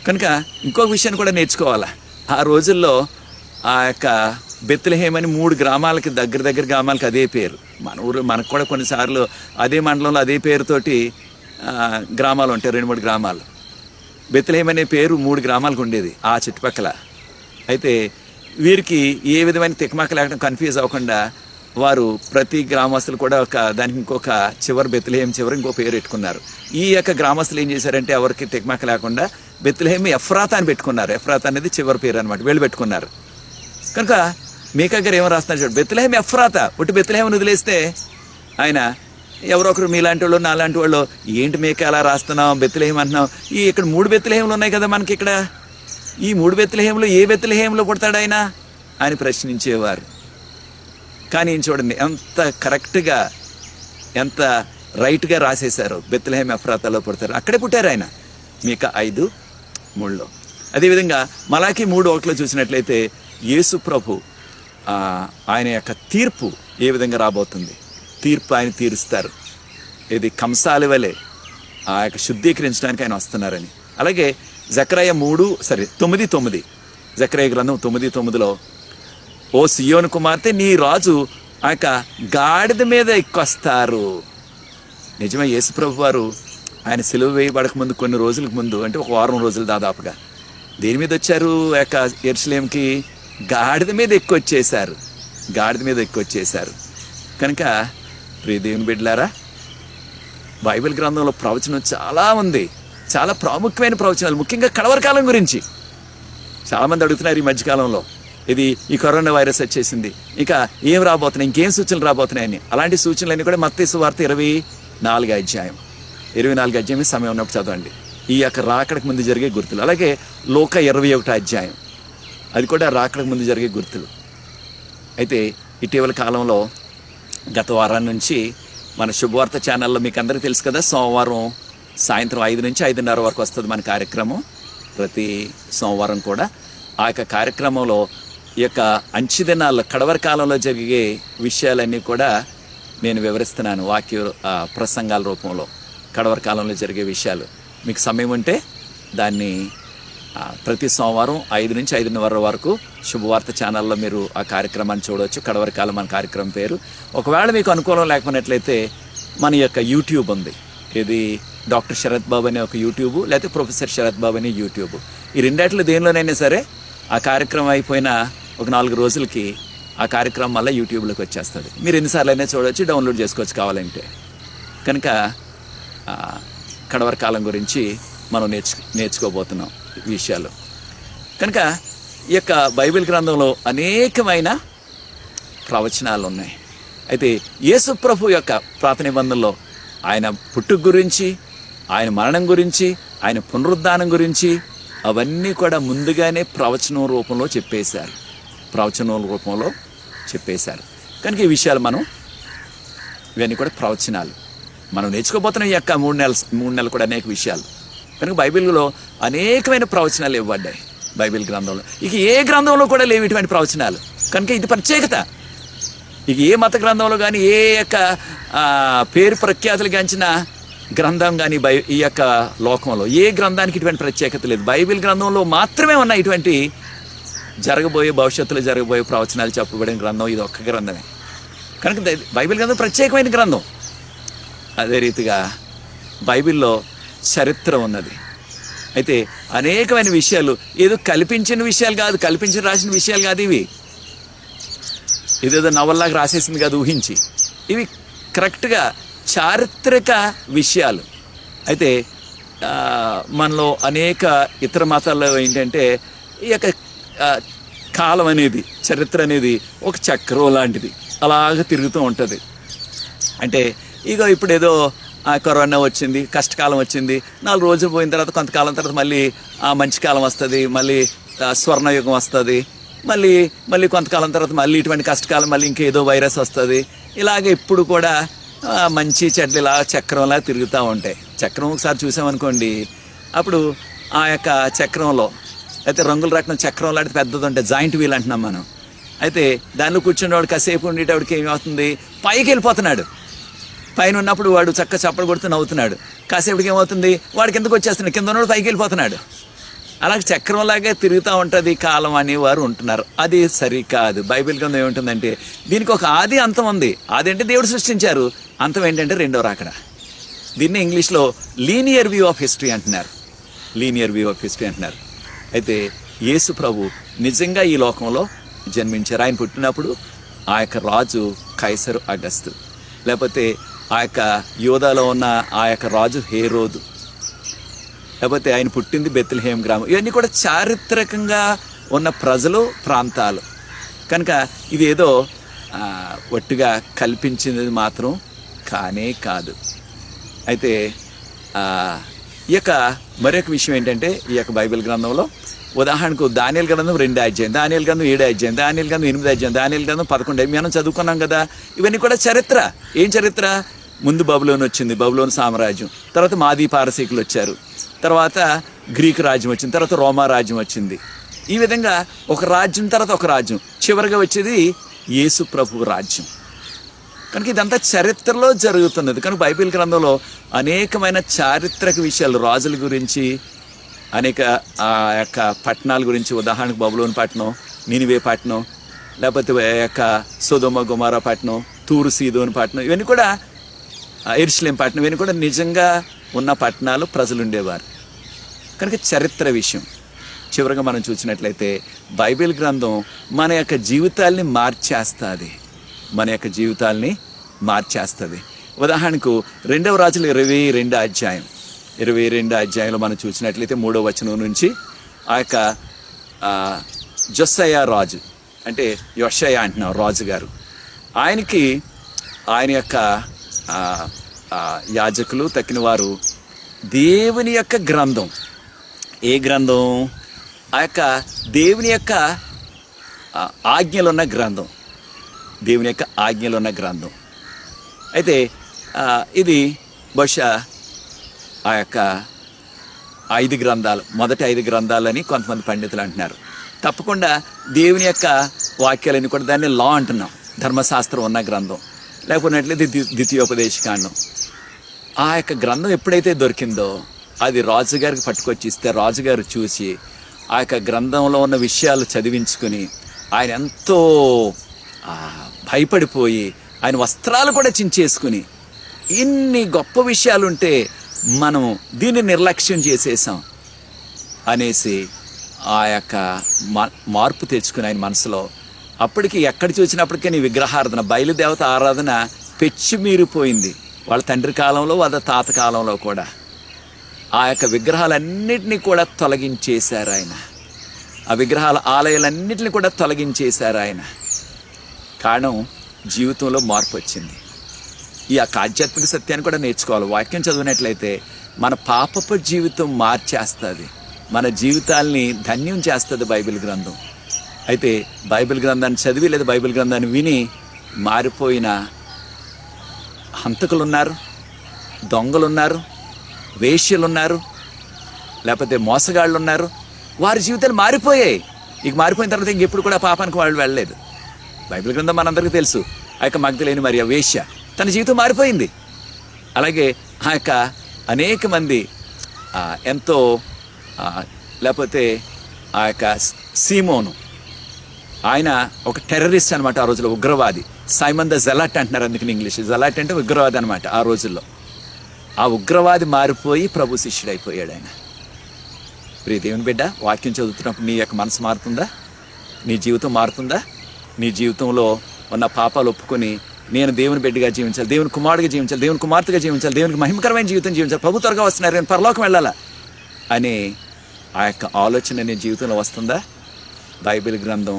S1: కనుక ఇంకొక విషయాన్ని కూడా నేర్చుకోవాలా. ఆ రోజుల్లో ఆ యొక్క బెత్లెహేం అని 3 గ్రామాలకి దగ్గర గ్రామాలకి అదే పేరు. మన ఊరు మనకు కూడా కొన్నిసార్లు అదే మండలంలో అదే పేరుతోటి గ్రామాలు ఉంటాయి, 2-3 గ్రామాలు. బెత్లెహేం అనే పేరు 3 గ్రామాలకు ఉండేది ఆ చుట్టుపక్కల. అయితే వీరికి ఏ విధమైన తికమక లేకుండా కన్ఫ్యూజ్ అవ్వకుండా వారు ప్రతి గ్రామస్తులు కూడా దానికి ఇంకొక చివరి బెత్లెహేం చివరి ఇంకో పేరు పెట్టుకున్నారు. ఈ యొక్క గ్రామస్తులు ఏం చేశారంటే ఎవరికి తికమక లేకుండా బెత్లెహేం ఎఫ్రాతా అని పెట్టుకున్నారు. ఎఫ్రాతా అనేది చివరి పేరు అనమాట, వీళ్ళు పెట్టుకున్నారు. కనుక మీకా గారు ఏమో రాస్తున్నారు చూడు, బెత్లెహేం ఎఫ్రాతా. ఒకటి బెత్లెహేం వదిలేస్తే ఆయన ఎవరో ఒకరు మీలాంటి వాళ్ళు నాలాంటి వాళ్ళు ఏంటి మీకా అలా రాస్తున్నాం బెత్లెహేం అంటున్నాం, ఇక్కడ 3 బెత్లెహేంలు ఉన్నాయి కదా మనకి ఇక్కడ, ఈ 3 బెత్లెహేంలో ఏ బెత్లెహేంలో పుడతాడు ఆయన అని ప్రశ్నించేవారు. కానీ చూడండి ఎంత కరెక్ట్గా ఎంత రైట్గా రాసేశారు. బెత్లెహేం ఎఫ్రాతాలో పుడతారు, అక్కడే పుట్టారు ఆయన మీకా 5:3. అదేవిధంగా మలాకి 3:1 చూసినట్లయితే యేసు ప్రభు ఆయన యొక్క తీర్పు ఏ విధంగా రాబోతుంది, తీర్పు ఆయన తీరుస్తారు. ఇది కంసాలి వలె ఆ యొక్క శుద్ధీకరించడానికి ఆయన వస్తున్నారని. అలాగే జకరయ్య 9:9 జకరయ్య గ్రంథం 9:9లో ఓ సియోను కుమార్తె నీ రాజు ఆ యొక్క గాడిద మీద ఎక్కొస్తారు. నిజమే, యేసు ప్రభు వారు ఆయన సిలువ వేయబడక ముందు కొన్ని రోజులకు ముందు, అంటే ఒక వారం రోజులు దాదాపుగా, దేని మీద వచ్చారు? ఆ యొక్క యెరూషలేంకి గాడిద మీద ఎక్కొచ్చేశారు. గాడిద మీద ఎక్కొచ్చేశారు. కనుక ప్రియ దేవుని బిడ్డలారా, బైబిల్ గ్రంథంలో ప్రవచనం చాలా ఉంది, చాలా ప్రాముఖ్యమైన ప్రవచనాలు, ముఖ్యంగా కడవరి కాలం గురించి. చాలామంది అడుగుతున్నారు ఈ మధ్యకాలంలో, ఇది ఈ కరోనా వైరస్ వచ్చేసింది, ఇక ఏం రాబోతున్నాయి, ఇంకేం సూచనలు రాబోతున్నాయని. అలాంటి సూచనలన్నీ కూడా మత్తయి సువార్త 24వ అధ్యాయం సమయం ఉన్నప్పుడు చదవండి. ఈ యొక్క రాకడకు ముందు జరిగే గుర్తులు. అలాగే లోక 21వ అధ్యాయం, అది కూడా రాకడకు ముందు జరిగే గుర్తులు. అయితే ఇటీవల కాలంలో గత వారం నుంచి మన శుభవార్త ఛానల్లో మీకు అందరికీ తెలుసు కదా, సోమవారం సాయంత్రం 5 నుంచి 5:30 వరకు వస్తుంది మన కార్యక్రమం. ప్రతి సోమవారం కూడా ఆ యొక్క కార్యక్రమంలో ఈ యొక్క అంచెదినాల్లో కడవరి కాలంలో జరిగే విషయాలన్నీ కూడా నేను వివరిస్తున్నాను వాక్య ప్రసంగాల రూపంలో. కడవరి కాలంలో జరిగే విషయాలు మీకు సమయం ఉంటే దాన్ని ప్రతి సోమవారం 5 నుంచి 5:30 వరకు శుభవార్త ఛానల్లో మీరు ఆ కార్యక్రమాన్ని చూడవచ్చు. కడవరి కాలం మన కార్యక్రమం పేరు. ఒకవేళ మీకు అనుకూలం లేకపోయినట్లయితే మన యొక్క యూట్యూబ్ ఉంది. ఇది డాక్టర్ శరత్ బాబు అనే ఒక యూట్యూబ్, లేకపోతే ప్రొఫెసర్ శరత్ బాబు అనే యూట్యూబ్. ఈ రెండాటిలో దేనిలోనైనా సరే ఆ కార్యక్రమం అయిపోయిన ఒక 4 రోజులకి ఆ కార్యక్రమం వల్ల యూట్యూబ్లోకి వచ్చేస్తుంది. మీరు ఎన్నిసార్లు అయినా చూడవచ్చు, డౌన్లోడ్ చేసుకోవచ్చు కావాలంటే. కనుక కడవరి కాలం గురించి మనం నేర్చుకోబోతున్నాం విషయాలు. కనుక ఈ యొక్క బైబిల్ గ్రంథంలో అనేకమైన ప్రవచనాలు ఉన్నాయి. అయితే యేసు ప్రభు యొక్క పాత నిబంధనలో ఆయన పుట్టుక గురించి, ఆయన మరణం గురించి, ఆయన పునరుద్ధానం గురించి అవన్నీ కూడా ముందుగానే ప్రవచనం రూపంలో చెప్పేశారు. కనుక ఈ విషయాలు ఇవన్నీ కూడా ప్రవచనాలు మనం నేర్చుకోబోతున్నాం. ఈ యొక్క 3 నెలలు కూడా అనేక విషయాలు. కనుక బైబిల్లో అనేకమైన ప్రవచనాలు ఇవ్వబడ్డాయి బైబిల్ గ్రంథంలో. ఇక ఏ గ్రంథంలో కూడా లేవు ఇటువంటి ప్రవచనాలు. కనుక ఇది ప్రత్యేకత. ఇక ఏ మత గ్రంథంలో కానీ, ఏ యొక్క పేరు ప్రఖ్యాతులు గాంచిన గ్రంథం కానీ ఈ యొక్క లోకంలో ఏ గ్రంథానికి ఇటువంటి ప్రత్యేకత లేదు. బైబిల్ గ్రంథంలో మాత్రమే ఉన్నాయి ఇటువంటి జరగబోయే భవిష్యత్తులో జరగబోయే ప్రవచనాలు చెప్పబడిన గ్రంథం ఇది ఒక్క గ్రంథమే. కనుక బైబిల్ గ్రంథం ప్రత్యేకమైన గ్రంథం. అదే రీతిగా బైబిల్లో చరిత్ర ఉన్నది. అయితే అనేకమైన విషయాలు ఏదో కల్పించిన విషయాలు కాదు, కల్పించి రాసిన విషయాలు కాదు ఇవి. ఇదేదో నవల్లాగా రాసేసింది కాదు ఊహించి. ఇవి కరెక్ట్గా చారిత్రక విషయాలు. అయితే మనలో అనేక ఇతర మతాల్లో ఏంటంటే ఈ యొక్క కాలం అనేది, చరిత్ర అనేది ఒక చక్రం లాంటిది, అలాగ తిరుగుతూ ఉంటుంది. అంటే ఇగో ఇప్పుడు ఏదో కరోనా వచ్చింది, కష్టకాలం వచ్చింది, 4 రోజులు పోయిన తర్వాత కొంతకాలం తర్వాత మళ్ళీ మంచి కాలం వస్తుంది, మళ్ళీ స్వర్ణయుగం వస్తుంది, మళ్ళీ కొంతకాలం తర్వాత మళ్ళీ ఇటువంటి కష్టకాలం, మళ్ళీ ఇంకేదో వైరస్ వస్తుంది. ఇలాగే ఇప్పుడు కూడా మంచి చెడ్లు ఇలా చక్రంలా తిరుగుతూ ఉంటాయి. చక్రం ఒకసారి చూసామనుకోండి, అప్పుడు ఆ యొక్క చక్రంలో అయితే రంగుల రకం చక్రం లాంటి పెద్దది ఉంటాయి, జాయింట్ వీల్ అంటున్నాం మనం. అయితే దానిలో కూర్చునేవాడు కాసేపు ఉండేటవాడికి ఏమవుతుంది, పైకి వెళ్ళిపోతున్నాడు. పైన ఉన్నప్పుడు వాడు చక్క చప్పలు కొడుతూ నవ్వుతున్నాడు. కాసేపటికి ఏమవుతుంది, వాడికి ఎందుకు వచ్చేస్తున్నాడు, కింద ఉన్నవాడు పైకి వెళ్ళిపోతున్నాడు. అలాగే చక్రంలాగే తిరుగుతూ ఉంటుంది కాలం అనేవారు ఉంటున్నారు. అది సరికాదు. బైబిల్ గ్రంథం ఏముంటుందంటే దీనికి ఒక ఆది అంతం ఉంది. ఆది అంటే దేవుడు సృష్టించారు, అంతం ఏంటంటే రెండో రాకడ. దీన్ని ఇంగ్లీష్లో లీనియర్ వ్యూ ఆఫ్ హిస్టరీ అంటున్నారు. లీనియర్ వ్యూ ఆఫ్ హిస్టరీ అంటున్నారు. అయితే యేసు ప్రభు నిజంగా ఈ లోకంలో జన్మించారు. ఆయన పుట్టినప్పుడు ఆ యొక్క రాజు కైసరు అగస్తు, లేకపోతే ఆ యొక్క యోధాలో ఉన్న ఆ యొక్క రాజు హేరోదు, లేకపోతే ఆయన పుట్టింది బెత్లెహేం గ్రామం. ఇవన్నీ కూడా చారిత్రకంగా ఉన్న ప్రజలు, ప్రాంతాలు. కనుక ఇది ఏదో ఒట్టిగా కల్పించినది మాత్రం కానే కాదు. అయితే ఈ యొక్క మరొక విషయం ఏంటంటే ఈ యొక్క బైబిల్ గ్రంథంలో ఉదాహరణకు దానియేలు గ్రంథం 2 అధ్యాయం, దానియేలు గ్రంథం 7 అధ్యాయం, దానియేలు గ్రంథం 8 అధ్యాయం, దానియేలు గ్రంథం 11 మనం చదువుకున్నాం కదా. ఇవన్నీ కూడా చరిత్ర. ఏం చరిత్ర? ముందు బబులోను వచ్చింది, బబులోను సామ్రాజ్యం, తర్వాత మాదీ పారసీకులు వచ్చారు, తర్వాత గ్రీకు రాజ్యం వచ్చింది, తర్వాత రోమా రాజ్యం వచ్చింది. ఈ విధంగా ఒక రాజ్యం తర్వాత ఒక రాజ్యం, చివరిగా వచ్చేది యేసు ప్రభు రాజ్యం. కనుక ఇదంతా చరిత్రలో జరుగుతున్నది. కనుక బైబిల్ గ్రంథంలో అనేకమైన చారిత్రక విషయాలు, రాజుల గురించి, అనేక ఆ యొక్క పట్టణాల గురించి, ఉదాహరణకు బబులోను పట్టణం, నినివే పట్టణం, లేకపోతే యొక్క సొదొమ గొమొర్రా పట్టణం, తూరు సీదోను పట్టణం, ఇవన్నీ కూడా యెరూషలేం పట్టణం, ఇవన్నీ కూడా నిజంగా ఉన్న పట్టణాలు, ప్రజలు ఉండేవారు. కనుక చరిత్ర విషయం. చివరిగా మనం చూసినట్లయితే బైబిల్ గ్రంథం మన యొక్క జీవితాల్ని మార్చేస్తుంది. మన యొక్క జీవితాల్ని మార్చేస్తుంది. ఉదాహరణకు 2వ రాజులు 22 అధ్యాయం, 22 అధ్యాయంలో మనం చూసినట్లయితే 3వ వచనం నుంచి ఆ యొక్క జొస్సయ్య రాజు, అంటే యోషయ్య అంటున్నాం రాజుగారు, ఆయనకి ఆయన యొక్క యాజకులు తక్కిన వారు దేవుని యొక్క గ్రంథం, ఏ గ్రంథం? ఆ యొక్క దేవుని యొక్క ఆజ్ఞలున్న గ్రంథం, దేవుని యొక్క ఆజ్ఞలున్న గ్రంథం. అయితే ఇది బహుశా ఆ యొక్క 5 గ్రంథాలు, మొదటి 5 గ్రంథాలని కొంతమంది పండితులు అంటున్నారు. తప్పకుండా దేవుని యొక్క వాక్యాలని కూడా దాన్ని లా అంటున్నాం, ధర్మశాస్త్రం ఉన్న గ్రంథం. లేకపోయినట్లయితే ద్వితీయోపదేశకాండం. ఆ యొక్క గ్రంథం ఎప్పుడైతే దొరికిందో అది రాజుగారికి పట్టుకొచ్చి ఇస్తే, రాజుగారు చూసి ఆ యొక్క గ్రంథంలో ఉన్న విషయాలు చదివించుకుని ఆయన ఎంతో భయపడిపోయి ఆయన వస్త్రాలు కూడా చించేసుకుని, ఇన్ని గొప్ప విషయాలుంటే మనం దీన్ని నిర్లక్ష్యం చేసేసాం అనేసి ఆ యొక్క మార్పు తెచ్చుకుని ఆయన మనసులో, అప్పటికి ఎక్కడ చూసినప్పటికీ విగ్రహారాధన, బయలుదేవత ఆరాధన పెచ్చిమీరిపోయింది. వాళ్ళ తండ్రి కాలంలో, వాళ్ళ తాత కాలంలో కూడా ఆ యొక్క విగ్రహాలన్నిటినీ కూడా తొలగించేశారు ఆయన. ఆ విగ్రహాల ఆలయాలన్నిటిని కూడా తొలగించేశారు ఆయన. కారణం జీవితంలో మార్పు వచ్చింది. ఈ యొక్క ఆధ్యాత్మిక సత్యాన్ని కూడా నేర్చుకోవాలి. వాక్యం చదివినట్లయితే మన పాపపు జీవితం మార్చేస్తుంది, మన జీవితాల్ని ధన్యం చేస్తుంది బైబిల్ గ్రంథం. అయితే బైబిల్ గ్రంథాన్ని చదివి లేదా బైబిల్ గ్రంథాన్ని విని మారిపోయిన హంతకులు ఉన్నారు, దొంగలున్నారు, వేశ్యలున్నారు, లేకపోతే మోసగాళ్ళు ఉన్నారు. వారి జీవితాలు మారిపోయాయి. ఇక మారిపోయిన తర్వాత ఇంకెప్పుడు కూడా పాపానికి వాళ్ళు వెళ్ళలేదు. బైబిల్ గ్రంథం మనందరికీ తెలుసు. ఆ యొక్క మగ్దలేని మరియ వేశ్య, తన జీవితం మారిపోయింది. అలాగే ఆ యొక్క అనేక మంది ఎంతో, లేకపోతే ఆ యొక్క సీమోను, ఆయన ఒక టెర్రరిస్ట్ అనమాట ఆ రోజుల్లో, ఉగ్రవాది. సైమన్ ద జెలాట్ అంటున్నారు, అందుకని ఇంగ్లీష్. జెలాట్ అంటే ఉగ్రవాది అనమాట ఆ రోజుల్లో. ఆ ఉగ్రవాది మారిపోయి ప్రభు శిష్యుడైపోయాడు ఆయన. ప్రియ దేవుని బిడ్డ, వాక్యం చదువుతున్నప్పుడు నీ యొక్క మనసు మారుతుందా? నీ జీవితం మారుతుందా? నీ జీవితంలో ఉన్న పాపాలు ఒప్పుకొని నేను దేవుని బిడ్డగా జీవించాలి, దేవుని కుమారుడిగా జీవించాలి, దేవుని కుమార్తెగా జీవించాలి, దేవునికి మహిమకరమైన జీవితం జీవించాలి, ప్రభు త్వరగా వస్తున్నారు, నేను పరలోకం వెళ్ళాలా అనే ఆ యొక్క ఆలోచన నీ జీవితంలో వస్తుందా? బైబిల్ గ్రంథం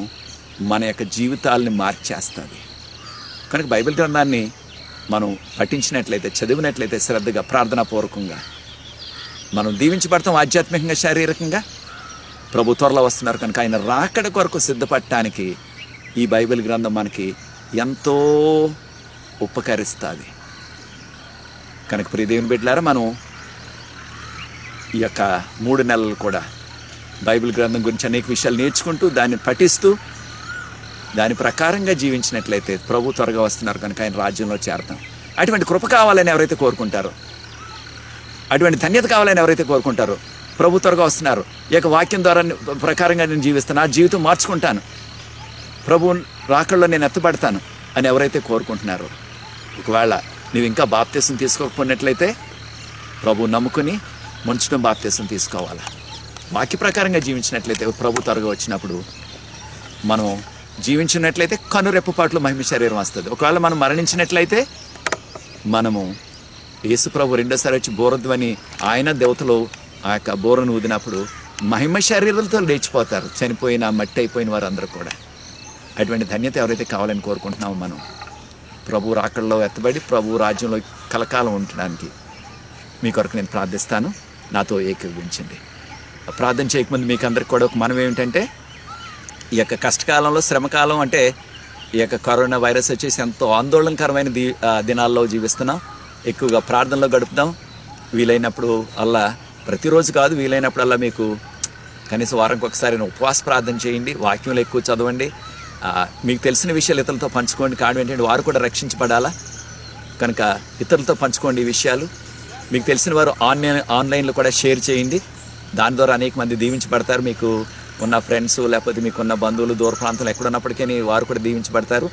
S1: మన యొక్క జీవితాలని మార్చేస్తుంది. కనుక బైబిల్ గ్రంథాన్ని మనం పఠించినట్లయితే, చదివినట్లయితే శ్రద్ధగా, ప్రార్థనాపూర్వకంగా మనం దీవించబడతాం ఆధ్యాత్మికంగా, శారీరకంగా. ప్రభు త్వరలో వస్తున్నారు కనుక ఆయన రాకడ కొరకు సిద్ధపడటానికి ఈ బైబిల్ గ్రంథం మనకి ఎంతో ఉపకరిస్తుంది. కనుక ప్రియ దేవుని బిడ్డలారా, మనం ఈ యొక్క 3 నెలలు కూడా బైబిల్ గ్రంథం గురించి అనేక విషయాలు నేర్చుకుంటూ, దాన్ని పఠిస్తూ, దాని ప్రకారంగా జీవించినట్లయితే ప్రభు త్వరగా వస్తున్నారు కనుక ఆయన రాజ్యంలో చేరతాం. అటువంటి కృప కావాలని ఎవరైతే కోరుకుంటారో, అటువంటి ధన్యత కావాలని ఎవరైతే కోరుకుంటారో, ప్రభు త్వరగా వస్తున్నారు, ఈ యొక్క వాక్యం ద్వారా ప్రకారంగా నేను జీవిస్తాను, నా జీవితం మార్చుకుంటాను, ప్రభు రాకడలో నేను ఎత్తబడతాను అని ఎవరైతే కోరుకుంటున్నారో, ఒకవేళ నువ్వు ఇంకా బాప్తీసం తీసుకోకపోయినట్లయితే ప్రభు నమ్ముకుని ముంచడం బాప్తీసం తీసుకోవాలా. వాక్య ప్రకారంగా జీవించినట్లయితే ప్రభు త్వరగా వచ్చినప్పుడు మనం జీవించినట్లయితే కనురెప్పపాట్లు మహిమ శరీరం వస్తుంది. ఒకవేళ మనం మరణించినట్లయితే మనము యేసు ప్రభు రెండోసారి వచ్చి బోరధ్వని ఆయన దేవతలు ఆ యొక్క బోరను ఊదినప్పుడు మహిమ శరీరాలతో లేచిపోతారు, చనిపోయిన మట్టి అయిపోయిన వారందరూ కూడా. అటువంటి ధన్యత ఎవరైతే కావాలని కోరుకుంటున్నామో, మనం ప్రభు రాకడలో ఎత్తబడి ప్రభు రాజ్యంలో కలకాలం ఉండడానికి మీ కొరకు నేను ప్రార్థిస్తాను. నాతో ఏకీభవించండి. ప్రార్థన చేయకముందు మీకు అందరికి కూడా ఒక మనం ఏమిటంటే, ఈ యొక్క కష్టకాలంలో, శ్రమకాలం అంటే ఈ యొక్క కరోనా వైరస్ వచ్చేసి ఎంతో ఆందోళనకరమైన దినాల్లో జీవిస్తున్నాం. ఎక్కువగా ప్రార్థనలో గడుపుదాం. వీలైనప్పుడు అలా, ప్రతిరోజు కాదు, వీలైనప్పుడు అలా మీకు కనీసం వారానికి ఒకసారి ఉపవాస ప్రార్థన చేయండి, వాక్యంలో ఎక్కువ చదవండి, మీకు తెలిసిన విషయాలు ఇతరులతో పంచుకోండి. కారణం ఏంటంటే వారు కూడా రక్షించబడాలా కనుక ఇతరులతో పంచుకోండి ఈ విషయాలు. మీకు తెలిసిన వారు ఆన్లైన్లో కూడా షేర్ చేయండి. దాని ద్వారా అనేక మంది దీవించబడతారు. మీకు ఉన్న ఫ్రెండ్స్ లేకపోతే మీకున్న బంధువులు దూర ప్రాంతంలో ఎక్కడున్నప్పటికీ వారు కూడా దీవించబడతారు.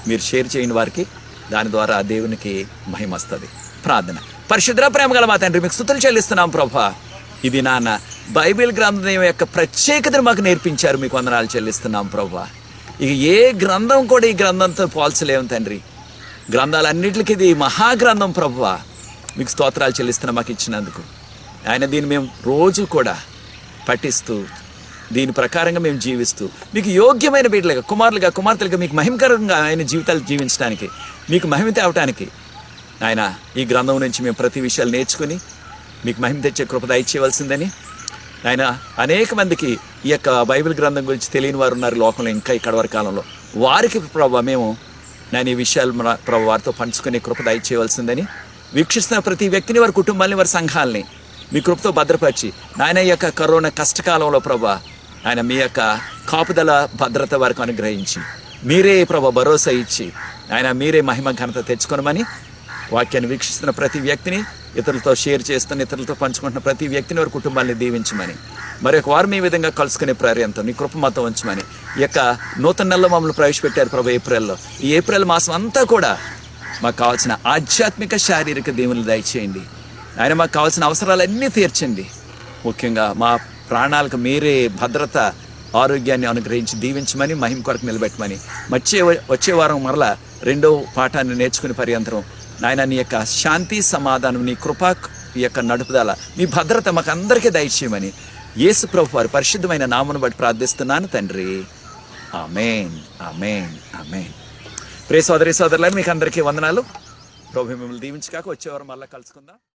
S1: మీరు షేర్ చేయండి వారికి. దాని ద్వారా దేవునికి మహిమ వస్తుంది. ప్రార్థన. పరిశుద్ధ ప్రేమ గల మా తండ్రి, మీకు స్తుతులు చెల్లిస్తున్నాం ప్రభా. ఇది నాన్న బైబిల్ గ్రంథం యొక్క ప్రత్యేకతను మాకు నేర్పించారు, మీకు వందనాలు చెల్లిస్తున్నాం ప్రభా. ఇక ఏ గ్రంథం కూడా ఈ గ్రంథంతో పోల్చలేము తండ్రి. గ్రంథాలన్నిటికీ ఇది మహాగ్రంథం ప్రభువా. మీకు స్తోత్రాలు చెల్లిస్తున్నాం మాకు ఇచ్చినందుకు. ఆయన దీన్ని మేము రోజు కూడా పఠిస్తూ, దీని ప్రకారంగా మేము జీవిస్తూ, మీకు యోగ్యమైన బిడ్డలుగా, కుమారులుగా, కుమార్తెలుగా మీకు మహిమకరంగా ఆయన జీవితాలు జీవించడానికి, మీకు మహిమ తేవటానికి ఆయన ఈ గ్రంథం నుంచి మేము ప్రతి విషయాలు నేర్చుకుని మీకు మహిమ తెచ్చే కృప దయచేయవలసిందని ఆయన అనేక మందికి ఈ యొక్క బైబిల్ గ్రంథం గురించి తెలియని వారు ఉన్నారు లోకంలో, ఇంకా ఈ కడవరి కాలంలో. వారికి ప్రభావ మేము నేను ఈ విషయాలు ప్రభావ వారితో పంచుకునే కృప దయచేయవలసిందని, వీక్షిస్తున్న ప్రతి వ్యక్తిని, వారి కుటుంబాన్ని, వారి సంఘాలని మీ కృపతో భద్రపరిచి, నాయన ఈ యొక్క కరోనా కష్టకాలంలో ప్రభా ఆయన మీ యొక్క కాపుదల భద్రత వారికి అనుగ్రహించి, మీరే ప్రభా భరోసా ఇచ్చి, ఆయన మీరే మహిమ ఘనత తెచ్చుకోనమని, వాక్యాన్ని వీక్షిస్తున్న ప్రతి వ్యక్తిని, ఇతరులతో షేర్ చేస్తున్న, ఇతరులతో పంచుకుంటున్న ప్రతి వ్యక్తిని, వారి కుటుంబాన్ని దీవించమని, మరి ఒక వారం ఈ విధంగా కలుసుకునే ప్రార్యంతో నీ కృప మాతో ఉంచమని, ఈ యొక్క నూతన నెలలో మమ్మల్ని ప్రవేశపెట్టారు ప్రభు ఏప్రిల్లో. ఈ ఏప్రిల్ మాసం అంతా కూడా మాకు కావాల్సిన ఆధ్యాత్మిక, శారీరక దీవెనలు దయచేయండి. ఆయన మాకు కావాల్సిన అవసరాలన్నీ తీర్చండి. ముఖ్యంగా మా ప్రాణాలకు మీరే భద్రత, ఆరోగ్యాన్ని అనుగ్రహించి దీవించమని, మహిమ కొరకు నిలబెట్టమని, వచ్చే వారం మరలా 2వ పాఠాన్ని నేర్చుకునే పర్యంతరం నాయన నీ యొక్క శాంతి, సమాధానం, నీ కృప, ఈ యొక్క నడుపుదల, నీ భద్రత మాకు అందరికీ దయచేయమని యేసు ప్రభు వారి పరిశుద్ధమైన నామమును బట్టి ప్రార్థిస్తున్నాను తండ్రి. ఆమేన్, ఆమేన్, ఆమేన్. ప్రియ సోదరి సోదరులను మీకు అందరికీ వందనాలు. ప్రభు మిమ్మల్ని దీవించకాక వచ్చేవారం మళ్ళీ కలుసుకుందాం.